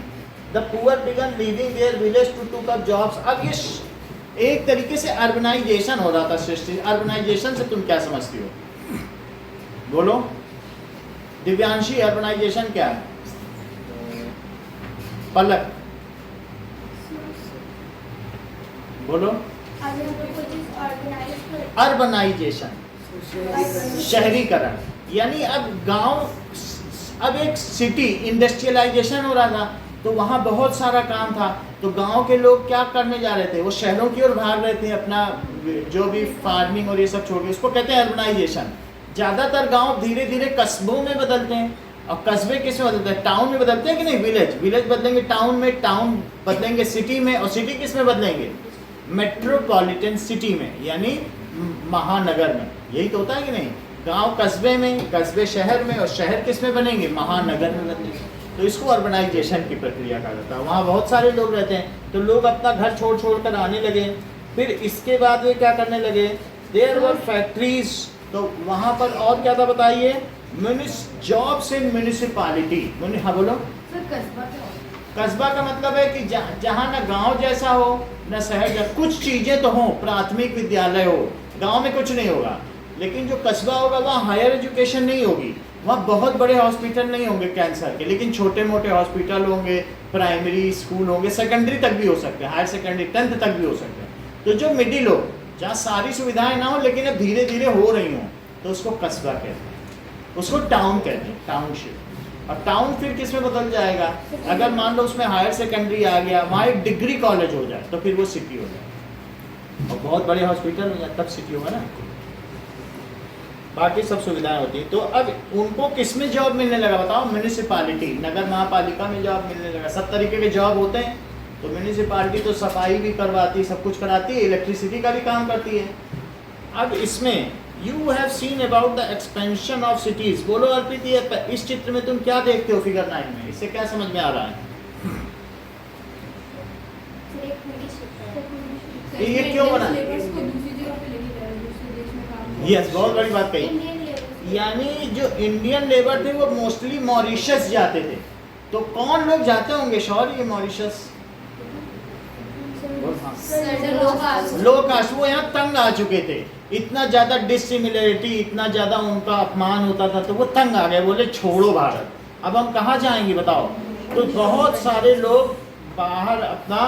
the poor began leaving their village to to up jobs. अब ये एक तरीके से अर्बनाइजेशन हो रहा था सृष्टि। अर्बनाइजेशन से तुम क्या समझती हो, बोलो दिव्यांशी, अर्बनाइजेशन क्या है? पलक बोलो। अर्बनाइजेशन, शहरीकरण, यानी अब गांव, अब एक सिटी, इंडस्ट्रियलाइजेशन हो रहा था, तो वहाँ बहुत सारा काम था। तो गांव के लोग क्या करने जा रहे थे, वो शहरों की ओर भाग रहे थे, अपना जो भी फार्मिंग और ये सब छोड़ के, उसको कहते हैं अर्बनाइजेशन। ज़्यादातर गांव धीरे धीरे कस्बों में बदलते हैं, और कस्बे किस में बदलते हैं, टाउन में बदलते हैं कि नहीं, विलेज बदलेंगे टाउन में, टाउन बदलेंगे सिटी में, और सिटी किस में बदलेंगे, मेट्रोपॉलिटन सिटी में, यानी महानगर में। यही तो होता है कि नहीं, गांव कस्बे में, कस्बे शहर में, और शहर किस में बनेंगे, महानगर में बनेंगे। तो इसको अर्बनाइजेशन की प्रक्रिया कहा जाता है। वहाँ बहुत सारे लोग रहते हैं, तो लोग अपना घर छोड़ कर आने लगे। फिर इसके बाद वे क्या करने लगे, देयर वर फैक्ट्रीज। तो वहाँ पर और क्या था बताइए, जॉब्स इन म्यूनिसिपालिटी। हाँ बोलो। कस्बा का मतलब है कि जहाँ ना गांव जैसा हो ना शहर जैसा, कुछ चीज़ें तो हों, प्राथमिक विद्यालय हो, गांव में कुछ नहीं होगा। लेकिन जो कस्बा होगा वहाँ हायर एजुकेशन नहीं होगी, वहाँ बहुत बड़े हॉस्पिटल नहीं होंगे कैंसर के, लेकिन छोटे मोटे हॉस्पिटल होंगे, प्राइमरी स्कूल होंगे, सेकेंडरी तक भी हो सकते हैं, हायर सेकेंडरी 10th तक भी हो सकते हैं। तो जो मिडिल हो, जहाँ सारी सुविधाएं ना हो लेकिन अब धीरे धीरे हो रही हों, तो उसको कस्बा कहते हैं, उसको टाउन कहते हैं, टाउनशिप। और टाउन फिर किस में बदल जाएगा, अगर मान लो उसमें हायर सेकेंडरी आ गया, वहाँ एक डिग्री कॉलेज हो जाए, तो फिर वो सिटी हो जाए, और बहुत बड़े हॉस्पिटल हो जाए, तब सिटी होगा ना, बाकी सब सुविधाएं होती हैं। तो अब उनको किस में जॉब मिलने लगा बताओ, म्यूनिसिपालिटी, नगर महापालिका में जॉब मिलने लगा। सब तरीके के जॉब होते हैं, तो म्यूनिसिपालिटी तो सफाई भी करवाती, सब कुछ कराती है, इलेक्ट्रिसिटी का भी काम करती है। अब इसमें you have seen about the expansion of cities. बोलो अर्पित, ये इस चित्र में तुम क्या देखते हो फिगर 9 में, इससे क्या समझ में आ रहा है? ये क्यों बना? यस, बहुत बड़ी बात कही। यानी जो इंडियन लेबर थे वो मोस्टली मॉरिशस जाते थे। तो कौन लोग जाते होंगे शौर्य ये मॉरिशस? लो कास्ट, वो यहाँ तंग आ चुके थे, इतना ज्यादा डिसिमिलरिटी, इतना ज्यादा उनका अपमान होता था, तो वो तंग आ गए, बोले छोड़ो भारत, अब हम कहाँ जाएंगे बताओ। तो बहुत सारे लोग बाहर अपना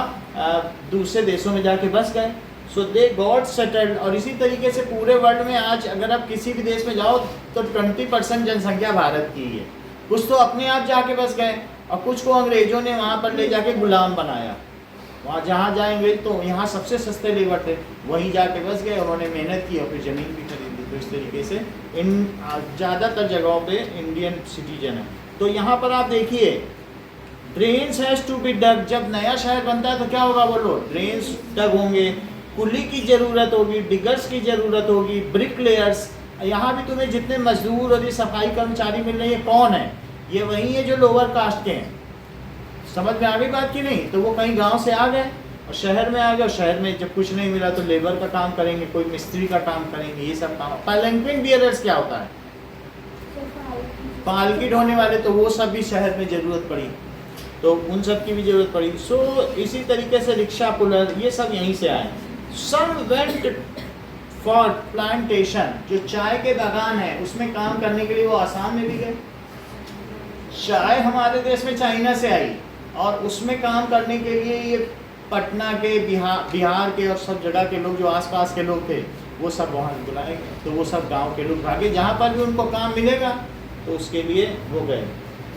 दूसरे देशों में जाके बस गए। सो दे गॉट सेटल्ड। और इसी तरीके से पूरे वर्ल्ड में आज अगर आप किसी भी देश में जाओ तो 20% जनसंख्या भारत की है। कुछ तो अपने आप जाके बस गए और कुछ को अंग्रेजों ने वहाँ पर ले जाके गुलाम बनाया। वहाँ जहाँ जाएंगे तो यहाँ सबसे सस्ते लेबर थे, वहीं जाके बस गए, उन्होंने मेहनत की और फिर ज़मीन भी खरीदी। तो इस तरीके से इन ज़्यादातर जगहों पे इंडियन सिटीजन है। तो यहाँ पर आप देखिए ड्रेन्स हैज़ टू बी डग। जब नया शहर बनता है तो क्या होगा बोलो? ड्रेन्स डग होंगे, कुली की ज़रूरत होगी, डिगर्स की ज़रूरत होगी, ब्रिक लेयर्स। यहाँ भी तुम्हें जितने मजदूर और ये सफाई कर्मचारी मिल रहे हैं, कौन है? ये वही है जो लोअर कास्ट के हैं। समझ में आ गई बात की नहीं? तो वो कहीं गांव से आ गए और शहर में आ गए, और शहर में जब कुछ नहीं मिला तो लेबर का काम करेंगे, कोई मिस्त्री का काम करेंगे, ये सब काम। पैलेंक्विन बियरर्स क्या होता है? पालकी ढोने वाले, तो वो सब भी शहर में ज़रूरत पड़ी, तो उन सब की भी ज़रूरत पड़ी। सो इसी तरीके से रिक्शा पुलर ये सब यहीं से आए। सम वेंट फॉर प्लांटेशन, जो चाय के बागान है उसमें काम करने के लिए वो आसाम में भी गए। चाय हमारे देश में चाइना से आई और उसमें काम करने के लिए ये पटना के, बिहार के और सब जगह के लोग, जो आसपास के लोग थे, वो सब वहाँ बुलाए। तो वो सब गांव के लोग भागे, जहाँ पर भी उनको काम मिलेगा तो उसके लिए वो गए।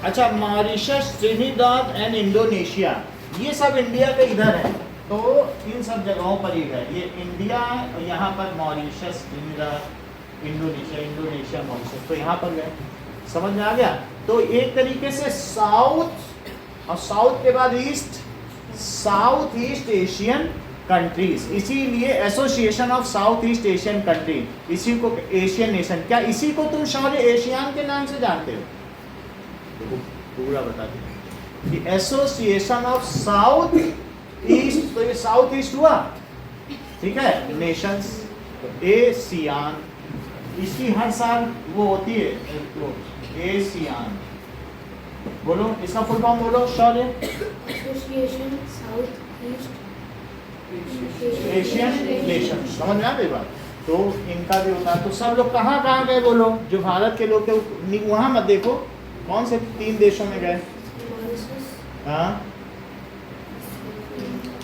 अच्छा, मॉरिशस, ट्रिनिडाद एंड इंडोनेशिया, ये सब इंडिया के इधर है, तो इन सब जगहों पर ही गए। ये इंडिया, यहाँ पर मॉरिशस, ट्रिनिडाद, इंडोनेशिया, मॉरिशस, तो यहाँ पर गए। समझ में आ गया? तो एक तरीके से साउथ और साउथ के बाद east, south east Asian countries, इसीलिए association of south east Asian country, इसी को एशियन नेशन। क्या इसी को तुम शौर्य एशियान के नाम से जानते हो? तो पूरा बता दें कि एसोसिएशन ऑफ साउथ ईस्ट, तो ये साउथ ईस्ट हुआ, ठीक है, नेशंस, एशियान। इसकी हर साल वो होती है एशियान। बोलो इसका फुल फॉर्म बोलो Shaurya. Association south east Asian nation. समझ में आ गई बात? तो इनका भी होता है। तो सब लोग कहाँ कहाँ गए बोलो? जो भारत के लोग थे वहाँ मत देखो, कौन से 3 देशों में गए? हाँ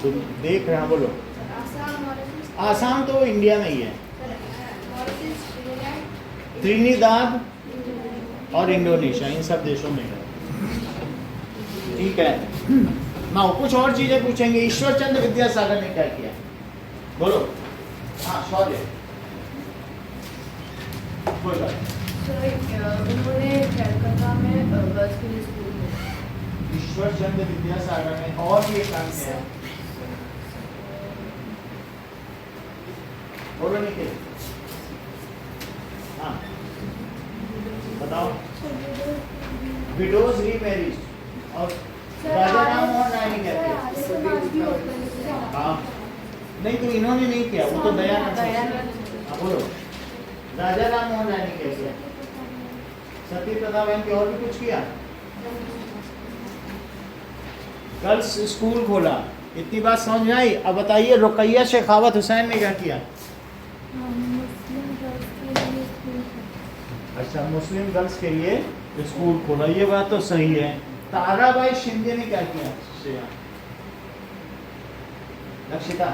तुम देख रहे हैं, बोलो। आसाम तो इंडिया में ही है, त्रिनिदाद और इंडोनेशिया, इन सब देशों में गए, ठीक है ना। कुछ और चीजें पूछेंगे। ईश्वर चंद्र विद्यासागर ने क्या किया बोलो? हाँ शौर्य, कोई बात। उन्होंने कलकत्ता में गर्ल्स के लिए स्कूल में। ईश्वर चंद्र विद्यासागर ने और भी एक काम किया, बोलो निखिल। हाँ बताओ। विडोज रीमैरिज और राजा राम मोहन राय ने क्या किया? हाँ नहीं, तो इन्होंने नहीं किया, वो तो दयानंद। हाँ बोलो, राजा राम मोहन राय ने क्या किया? सती प्रथा बहन की और भी कुछ किया? गर्ल्स स्कूल खोला। इतनी बात समझ में आई? अब बताइए रुकैया शेखावत हुसैन ने क्या किया? अच्छा, मुस्लिम गर्ल्स के लिए स्कूल खोला, ये बात तो सही है। ताराबाई शिंदे ने क्या किया? लक्षिता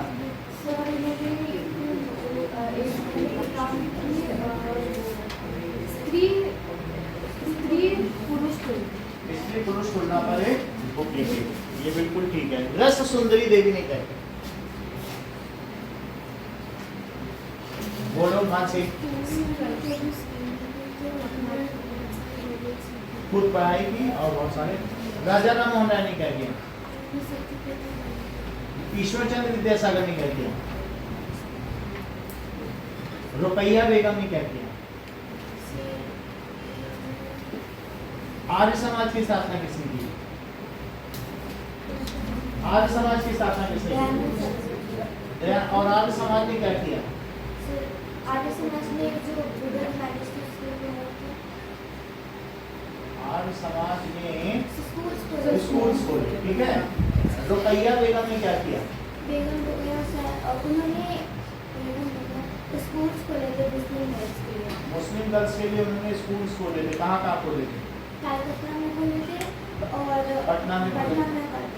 स्त्री पुरुष तुलना पर एक बुक लिखी, ये बिल्कुल ठीक है। रस सुंदरी देवी ने क्या किया? बोलो मानसी। खुद पढ़ाई की और बहुत सारे। राजा राम मोहन राय ने क्या किया? ईश्वरचंद्र विद्यासागर ने क्या किया? रुकैया बेगम ने क्या किया? आर्य समाज की स्थापना किसने की? आर्य समाज की स्थापना किसने की? और आर्य समाज ने क्या किया? आर्य समाज ने जो बुद्ध मैनेज आर्य समाज ने स्कूल स्कूल खोले, ठीक है। रुकैया बेगम ने क्या किया? बेगम उन्होंने स्कूल्स खोले थे मुस्लिम गर्ल्स के लिए। मुस्लिम गर्ल्स के लिए उन्होंने स्कूल खोले थे। कहाँ कहाँ खोले थे? कलकत्ता में खोले थे और पटना में खोले थे। खोले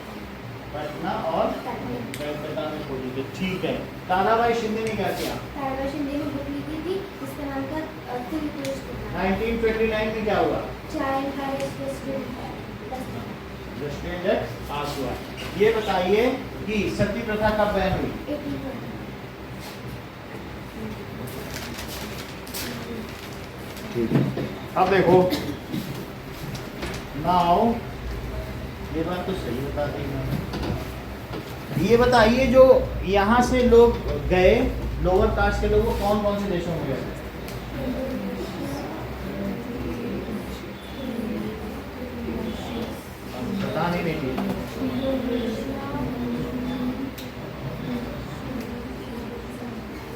पटना और कलकत्ता में खोले थे, ठीक है। ताराबाई शिंदे ने क्या किया? ताराबाई शिंदे ने बुक लिखी थी जिसका नाम था 1929 में क्या हुआ? चाइल्ड मैरिज रेस्ट्रिक्टेड पास हुआ। ये बताइए कि सती प्रथा कब बैन हुई? 1820। ठीक है, अब देखो नाउ ये बात तो सही बता दी मैंने। ये बताइए जो यहाँ से लोग गए लोअर कास्ट के लोग, वो कौन कौन से देशों में गए? बता नहीं रही।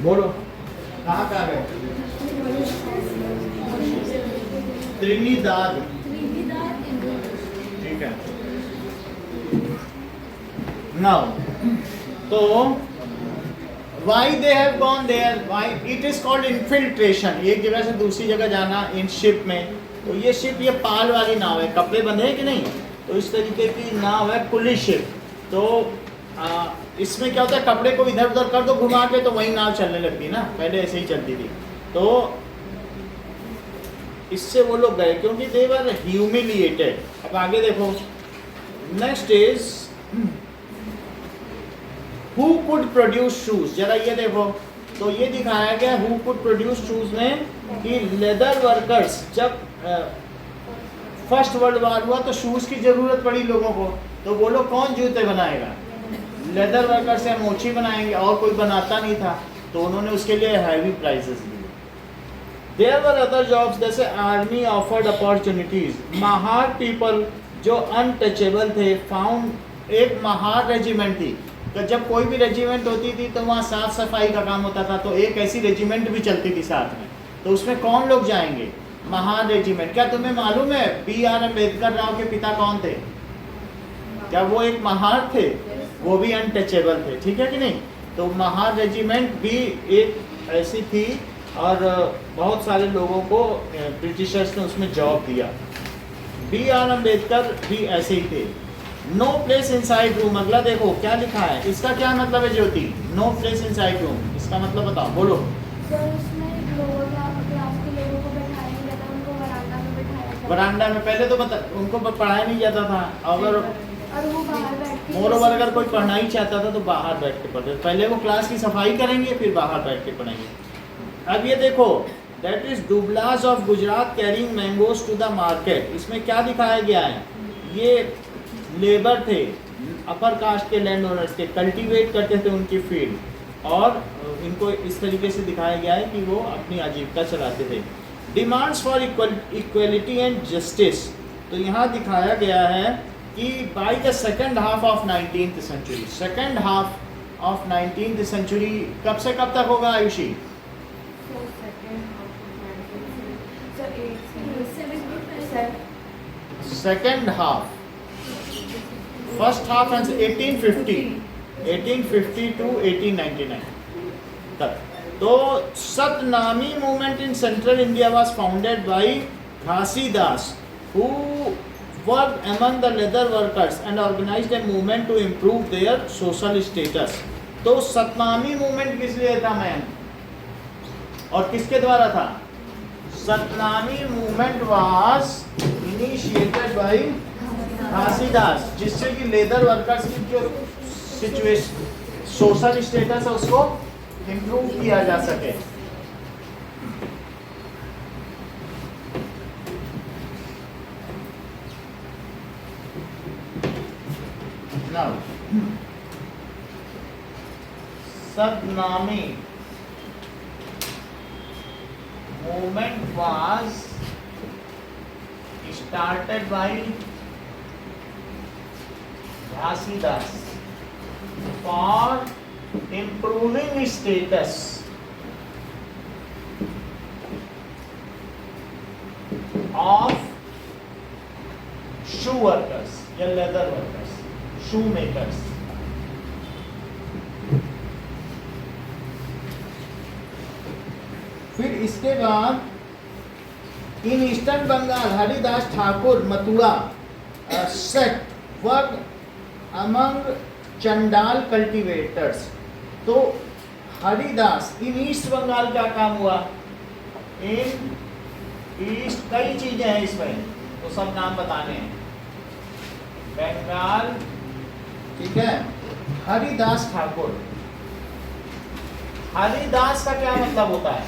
बोलो कहाँ कहाँ गए? त्रिनिदाद, ठीक है। नाउ तो why they have gone there? Why it is called infiltration? एक जगह से दूसरी जगह जाना इन शिप में। तो ये शिप ये पाल वाली नाव है, कपड़े बंधे हैं कि नहीं? तो इस तरीके की नाव है पुलिस शिप। तो इसमें क्या होता है, कपड़े को इधर उधर कर दो घुमा के तो वही नाव चलने लगती ना, पहले ऐसे ही चलती थी। तो इससे वो लोग गए क्योंकि दे वर ह्यूमिलिएटेड। अब आगे देखो, next is who could produce shoes. जरा ये देखो, तो ये दिखाया गया हु कुड प्रोड्यूस शूज में कि लेदर वर्कर्स, जब फर्स्ट वर्ल्ड वॉर हुआ तो शूज की जरूरत पड़ी लोगों को, तो वो लोग कौन जूते बनाएगा? लेदर वर्कर्स या मोची बनाएंगे, और कोई बनाता नहीं था, तो उन्होंने उसके लिए हैवी प्राइसेस दिए। देयर वर अदर जॉब्स, जैसे army offered opportunities. Mahar people जो अनटचेबल थे फाउंड, एक महार रेजिमेंट थी, तो जब कोई भी रेजिमेंट होती थी तो वहाँ साफ सफाई का काम होता था, तो एक ऐसी रेजिमेंट भी चलती थी साथ में, तो उसमें कौन लोग जाएंगे? महार रेजिमेंट। क्या तुम्हें मालूम है B.R. अम्बेडकर राव के पिता कौन थे? क्या वो एक महार थे? वो भी अनटचेबल थे, ठीक है कि नहीं? तो महार रेजिमेंट भी एक ऐसी थी और बहुत सारे लोगों को ब्रिटिशर्स ने उसमें जॉब दिया। B.R. अम्बेडकर भी ऐसे ही थे। नो प्लेस इनसाइड रूम, अगला देखो क्या लिखा है, इसका क्या मतलब है ज्योति? नो प्लेस इनसाइड रूम, इसका मतलब बताओ, बोलो। सर उसमें लोगों का क्लास के लोगों को बैठाया नहीं जाता, उनको वरांडा में बैठाया जाता। वरांडा में पहले तो उनको पढ़ाया नहीं जाता था, अगर और वो बाहर बैठ के मोर ओवर अगर कोई पढ़ना ही चाहता था तो बाहर बैठ के पढ़ते। पहले वो क्लास की सफाई करेंगे फिर बाहर बैठ के पढ़ेंगे। अब ये देखो, that is Dublas of Gujarat carrying mangoes to the market. इसमें क्या दिखाया गया है? ये लेबर थे, अपर कास्ट के लैंड ओनर्स के, कल्टीवेट करते थे उनकी फील्ड, और इनको इस तरीके से दिखाया गया है कि वो अपनी आजीविका चलाते थे। Demands for equality and justice, तो यहाँ दिखाया गया है कि by the second half of 19th century, second half of 19th century कब से कब तक होगा Ayushi? Second half, first half 1850 to 1899 तक। तो Satnami movement in central India was founded by Ghasidas, who worked among the leather workers and organized a movement to improve their social status। तो Satnami movement किस लिए था मैम, और किसके द्वारा था? Satnami movement was initiated by Ghasidas, जिससे कि लेदर वर्कर्स की जो सिचुएशन सोशल स्टेटस है उसको इम्प्रूव किया जा सके। Now, Satnami movement was started by Ghasidas for improving status of shoe workers या leather workers, shoe makers. फिर इसके बाद in eastern Bengal Haridas Thakur Matua sect work among Chandal cultivators. तो हरिदास इन ईस्ट बंगाल क्या काम हुआ, इन ईस्ट कई चीजें हैं इसमें, तो सब नाम बताने हैं। बंगाल, ठीक है, हरिदास ठाकुर। हरिदास का क्या मतलब होता है,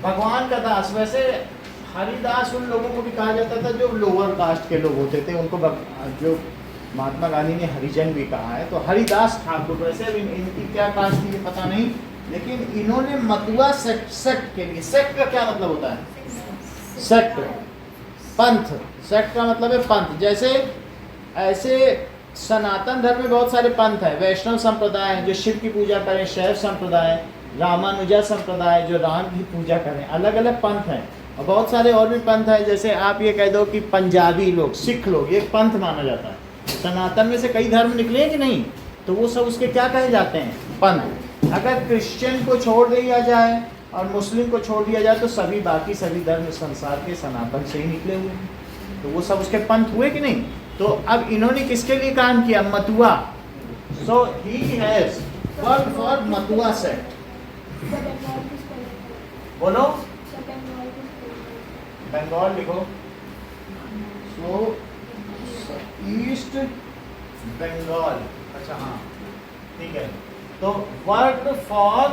भगवान का दास। वैसे हरिदास उन लोगों को भी कहा जाता था जो लोअर कास्ट के लोग होते थे, उनको जो महात्मा गांधी ने हरिजन भी कहा है। तो हरिदास ठाकुर, वैसे इनकी क्या कास्ट थी ये पता नहीं, लेकिन इन्होंने मतुआ सेक्ट के लिए, सेक्ट का क्या मतलब होता है, सेक्ट पंथ, सेक्ट का मतलब है पंथ। जैसे ऐसे सनातन धर्म में बहुत सारे पंथ है, वैष्णव संप्रदाय है जो शिव की पूजा करें, शैव संप्रदाय, रामानुजा संप्रदाय जो राम की पूजा करें, अलग अलग पंथ हैं। और बहुत सारे और भी पंथ हैं, जैसे आप ये कह दो कि पंजाबी लोग, सिख लोग, ये पंथ माना जाता है। सनातन में से कई धर्म निकले हैं कि नहीं, तो वो सब उसके क्या कहे जाते हैं, पंथ। अगर क्रिश्चियन को छोड़ दिया जाए और मुस्लिम को छोड़ दिया जाए तो सभी बाकी सभी धर्म संसार के सनातन से ही निकले हुए हैं, तो वो सब उसके पंथ हुए कि नहीं। तो अब इन्होंने किसके लिए काम किया, Matua. So he has work for Matua sect. बोलो, बंगाल लिखो। सो ईस्ट बंगाल, अच्छा हाँ ठीक है। तो work for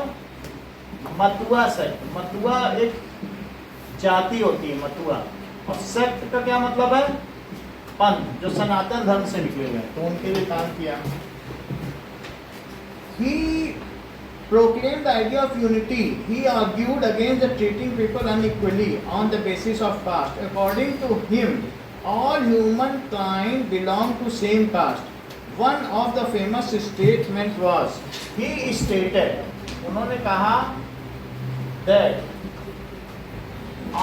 Matua sect. Matua एक जाति होती है, मतुआ। और सेक्ट का क्या मतलब है, पंथ, जो सनातन धर्म से निकले हुए हैं, तो उनके लिए काम किया। He proclaimed the idea of unity. He argued against the treating people unequally on the basis of caste. According to him, all humankind belong to same caste. One of the famous statement was, he stated, उन्होंने कहा that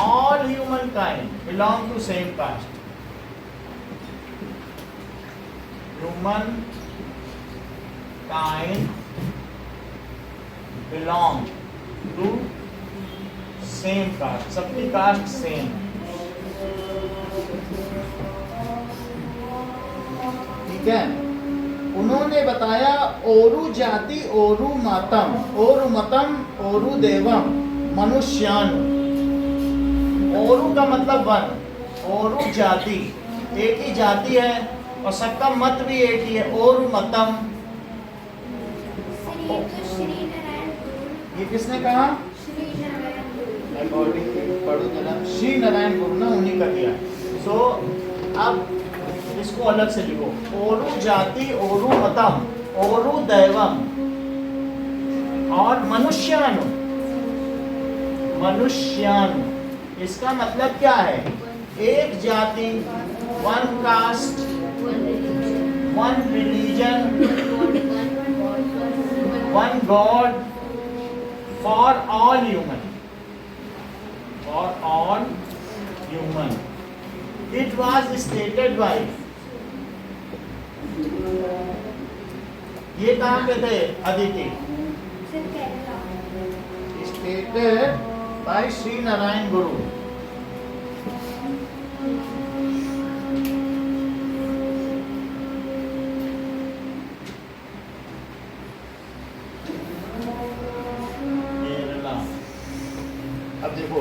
all humankind belong to same caste. Humankind belong to same caste, सबकी cast same. ठीक है, उन्होंने बताया ओरु जाति ओरु मतम, ओरु मतम ओरु देवम मनुष्यान। ओरु का मतलब वन, ओरु जाति, एक ही जाति है और सबका मत भी एक ही है, ओरु मतम। ये किसने कहा, अकॉर्डिंग पढ़ो जरा, श्री नारायण गुरु ने उन्हीं का दिया। सो अब इसको अलग से लिखो, ओरु जाति ओरु मतम ओरु दैवम और मनुष्यानु। मनुष्यानु इसका मतलब क्या है, एक जाति, one cast, one religion, one God, for all human, for all human. It was stated by, ये कहाँ पे थे अदिति, stated by श्री नारायण गुरु। अब देखो,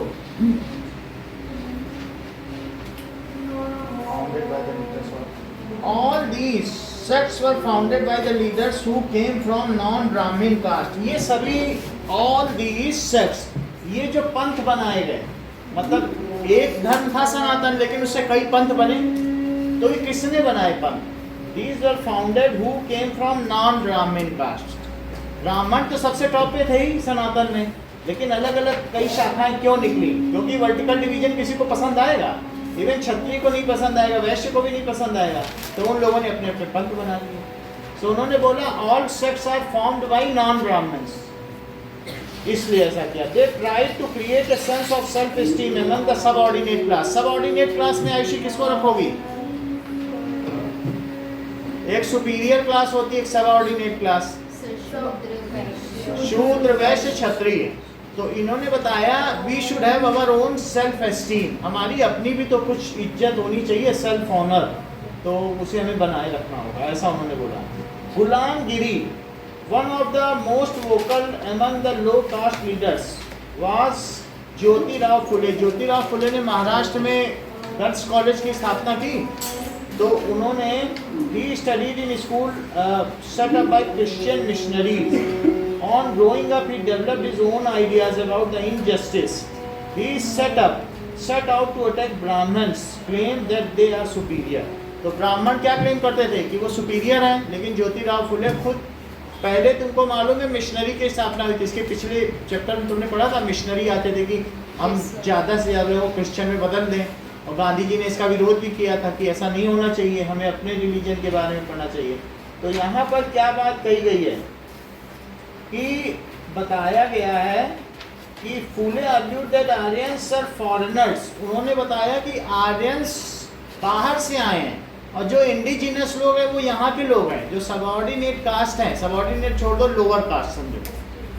all these sects were founded by the leaders who came from non-Brahmin caste. ये सभी all these sects, ये जो पंथ बनाए गए, मतलब एक धर्म था सनातन, लेकिन उससे कई पंथ बने। तो ये किसने बनाए पंथ, These were founded who came from non-Brahmin caste. ब्राह्मण तो सबसे टॉप पे थे ही सनातन में, लेकिन अलग अलग कई शाखाएं क्यों निकली? क्योंकि वर्टिकल डिवीजन किसी को पसंद आएगा, इवन क्षत्रिय को नहीं पसंद आएगा, वैश्य को भी नहीं पसंद आएगा, तो उन लोगों ने अपने अपने पंथ बना लिए। तो उन्होंने बोला all sects are formed by non Brahmans, इसलिए ऐसा किया। They tried to create a sense of self esteem among the subordinate class. Subordinate class में आयुषी किसको रखोगी? एक सुपीरियर क्लास होती है, एक सबऑर्डिनेट क्लास, शूद्र वैश्य क्षत्रिय। तो इन्होंने बताया we should have our own self esteem, हमारी अपनी भी तो कुछ इज्जत होनी चाहिए, सेल्फ ऑनर, तो उसे हमें बनाए रखना होगा, ऐसा उन्होंने बोला। Gulamgiri, one of the most vocal among the low caste leaders was Jyotirao Phule. Jyotirao Phule ने महाराष्ट्र में गर्ल्स कॉलेज की स्थापना की। तो उन्होंने he studied in school set up by Christian missionaries. On growing up, he developed his own ideas about the injustice. He set out to attack Brahmins, claimed that they are superior. तो ब्राह्मण क्या claim करते थे कि वो superior हैं, लेकिन ज्योतिराव फुले खुद, पहले तुमको मालूम है मिशनरी की स्थापना हुई थी, इसके पिछले चैप्टर में तुमने पढ़ा था, मिशनरी आते थे कि हम ज़्यादा से ज़्यादा वो क्रिश्चियन में बदल दें, और गांधी जी ने इसका विरोध भी किया था कि ऐसा नहीं होना चाहिए, हमें अपने रिलीजन के बारे में पढ़ना चाहिए। तो यहाँ पर क्या बात कही गई है कि बताया गया है कि Phule argued that Aryans are foreigners. उन्होंने बताया कि आर्यंस बाहर से आए हैं और जो इंडिजिनस लोग हैं वो यहाँ के लोग हैं, जो सबऑर्डिनेट कास्ट हैं, सबऑर्डिनेट छोड़ दो, लोअर कास्ट समझो,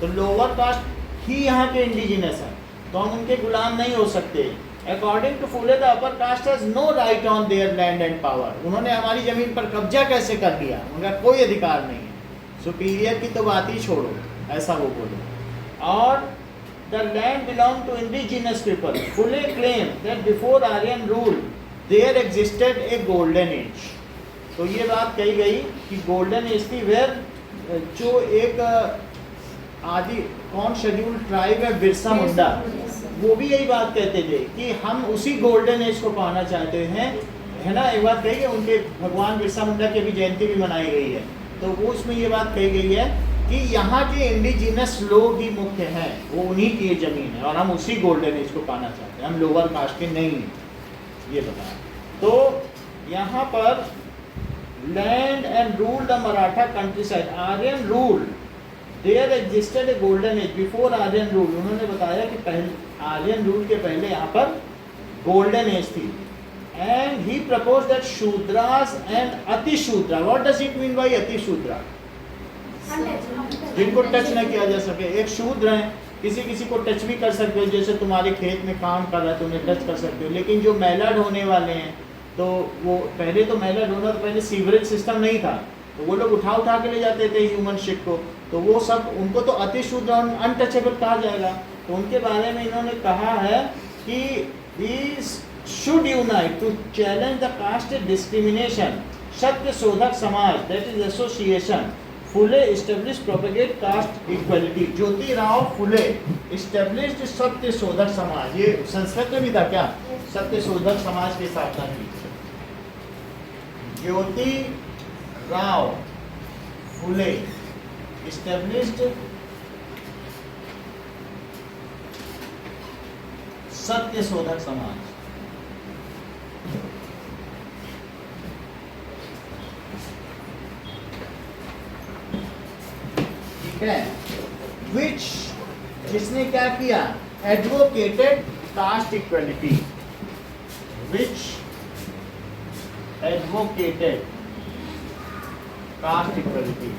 तो लोअर कास्ट ही यहाँ के इंडिजिनस हैं, तो हम उनके गुलाम नहीं हो सकते। According to Phule the upper caste has no right on their land and power. उन्होंने हमारी जमीन पर कब्जा कैसे कर लिया, उनका कोई अधिकार नहीं है, सुपीरियर की तो बात ही छोड़ो, ऐसा वो बोले। और the land belong to indigenous people. Phule claim that before Aryan rule there existed a golden age. तो ये बात कही गई कि गोल्डन एज थी वेयर, जो एक आदि कौन शेड्यूल ट्राइब है बिरसा मुंडा, वो भी यही बात कहते थे कि हम उसी गोल्डन एज को पाना चाहते हैं, है ना। एक बात कही है, उनके भगवान बिरसा मुंडा की भी जयंती भी मनाई गई है, तो वो उसमें ये बात कही गई है कि यहाँ के इंडिजिनस लोग ही मुख्य हैं, वो उन्हीं की ज़मीन है और हम उसी गोल्डन एज को पाना चाहते हैं, हम लोअर कास्ट के नहीं हैं, ये बताया। तो यहाँ पर land and rule the Maratha countryside, Aryan rule, there existed a golden age before Aryan rule. उन्होंने बताया कि पहले आर्यन रूल के पहले यहाँ पर गोल्डन एज थी। And he proposed that Shudras and Atishudra. What does it mean by Atishudra? जिनको टच न किया जा सके। एक शूद्र है, किसी को टच भी कर सकते हो, जैसे तुम्हारे खेत में काम कर रहा है तो उन्हें टच कर सकते हो, लेकिन जो मैला ढोने वाले हैं, तो वो पहले तो मैला ढोना, तो पहले सीवरेज सिस्टम नहीं था, तो वो लोग उठा के ले जाते थे ह्यूमन शिप को, तो वो सब उनको तो अतिशूद्र अनटचेबल कहा जाएगा। तो उनके बारे में इन्होंने कहा है कि these should unite to challenge the caste discrimination. सत्य शोधक समाज, that is association. Phule established propagate caste equality. Jyotirao Phule established सत्य शोधक समाज, ये संस्कृत में भी था क्या, सत्य शोधक समाज की स्थापना की। ज्योतिराव फुले established सत्य शोधक समाज। ठीक है, विच, जिसने क्या किया, एडवोकेटेड कास्ट इक्वलिटी, विच एडवोकेटेड कास्ट इक्वलिटी।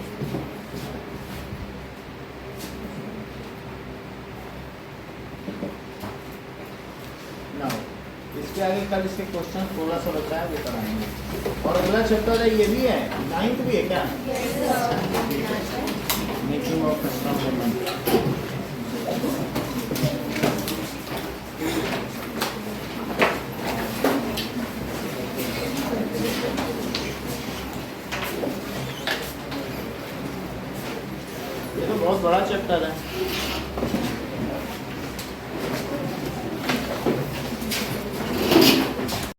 इसके आगे कल इसके क्वेश्चन थोड़ा सा बचा है, वो कराएंगे। और अगला चैप्टर है, ये भी है, 9th भी है क्या? Making of custom woman. ये तो बहुत बड़ा चैप्टर है।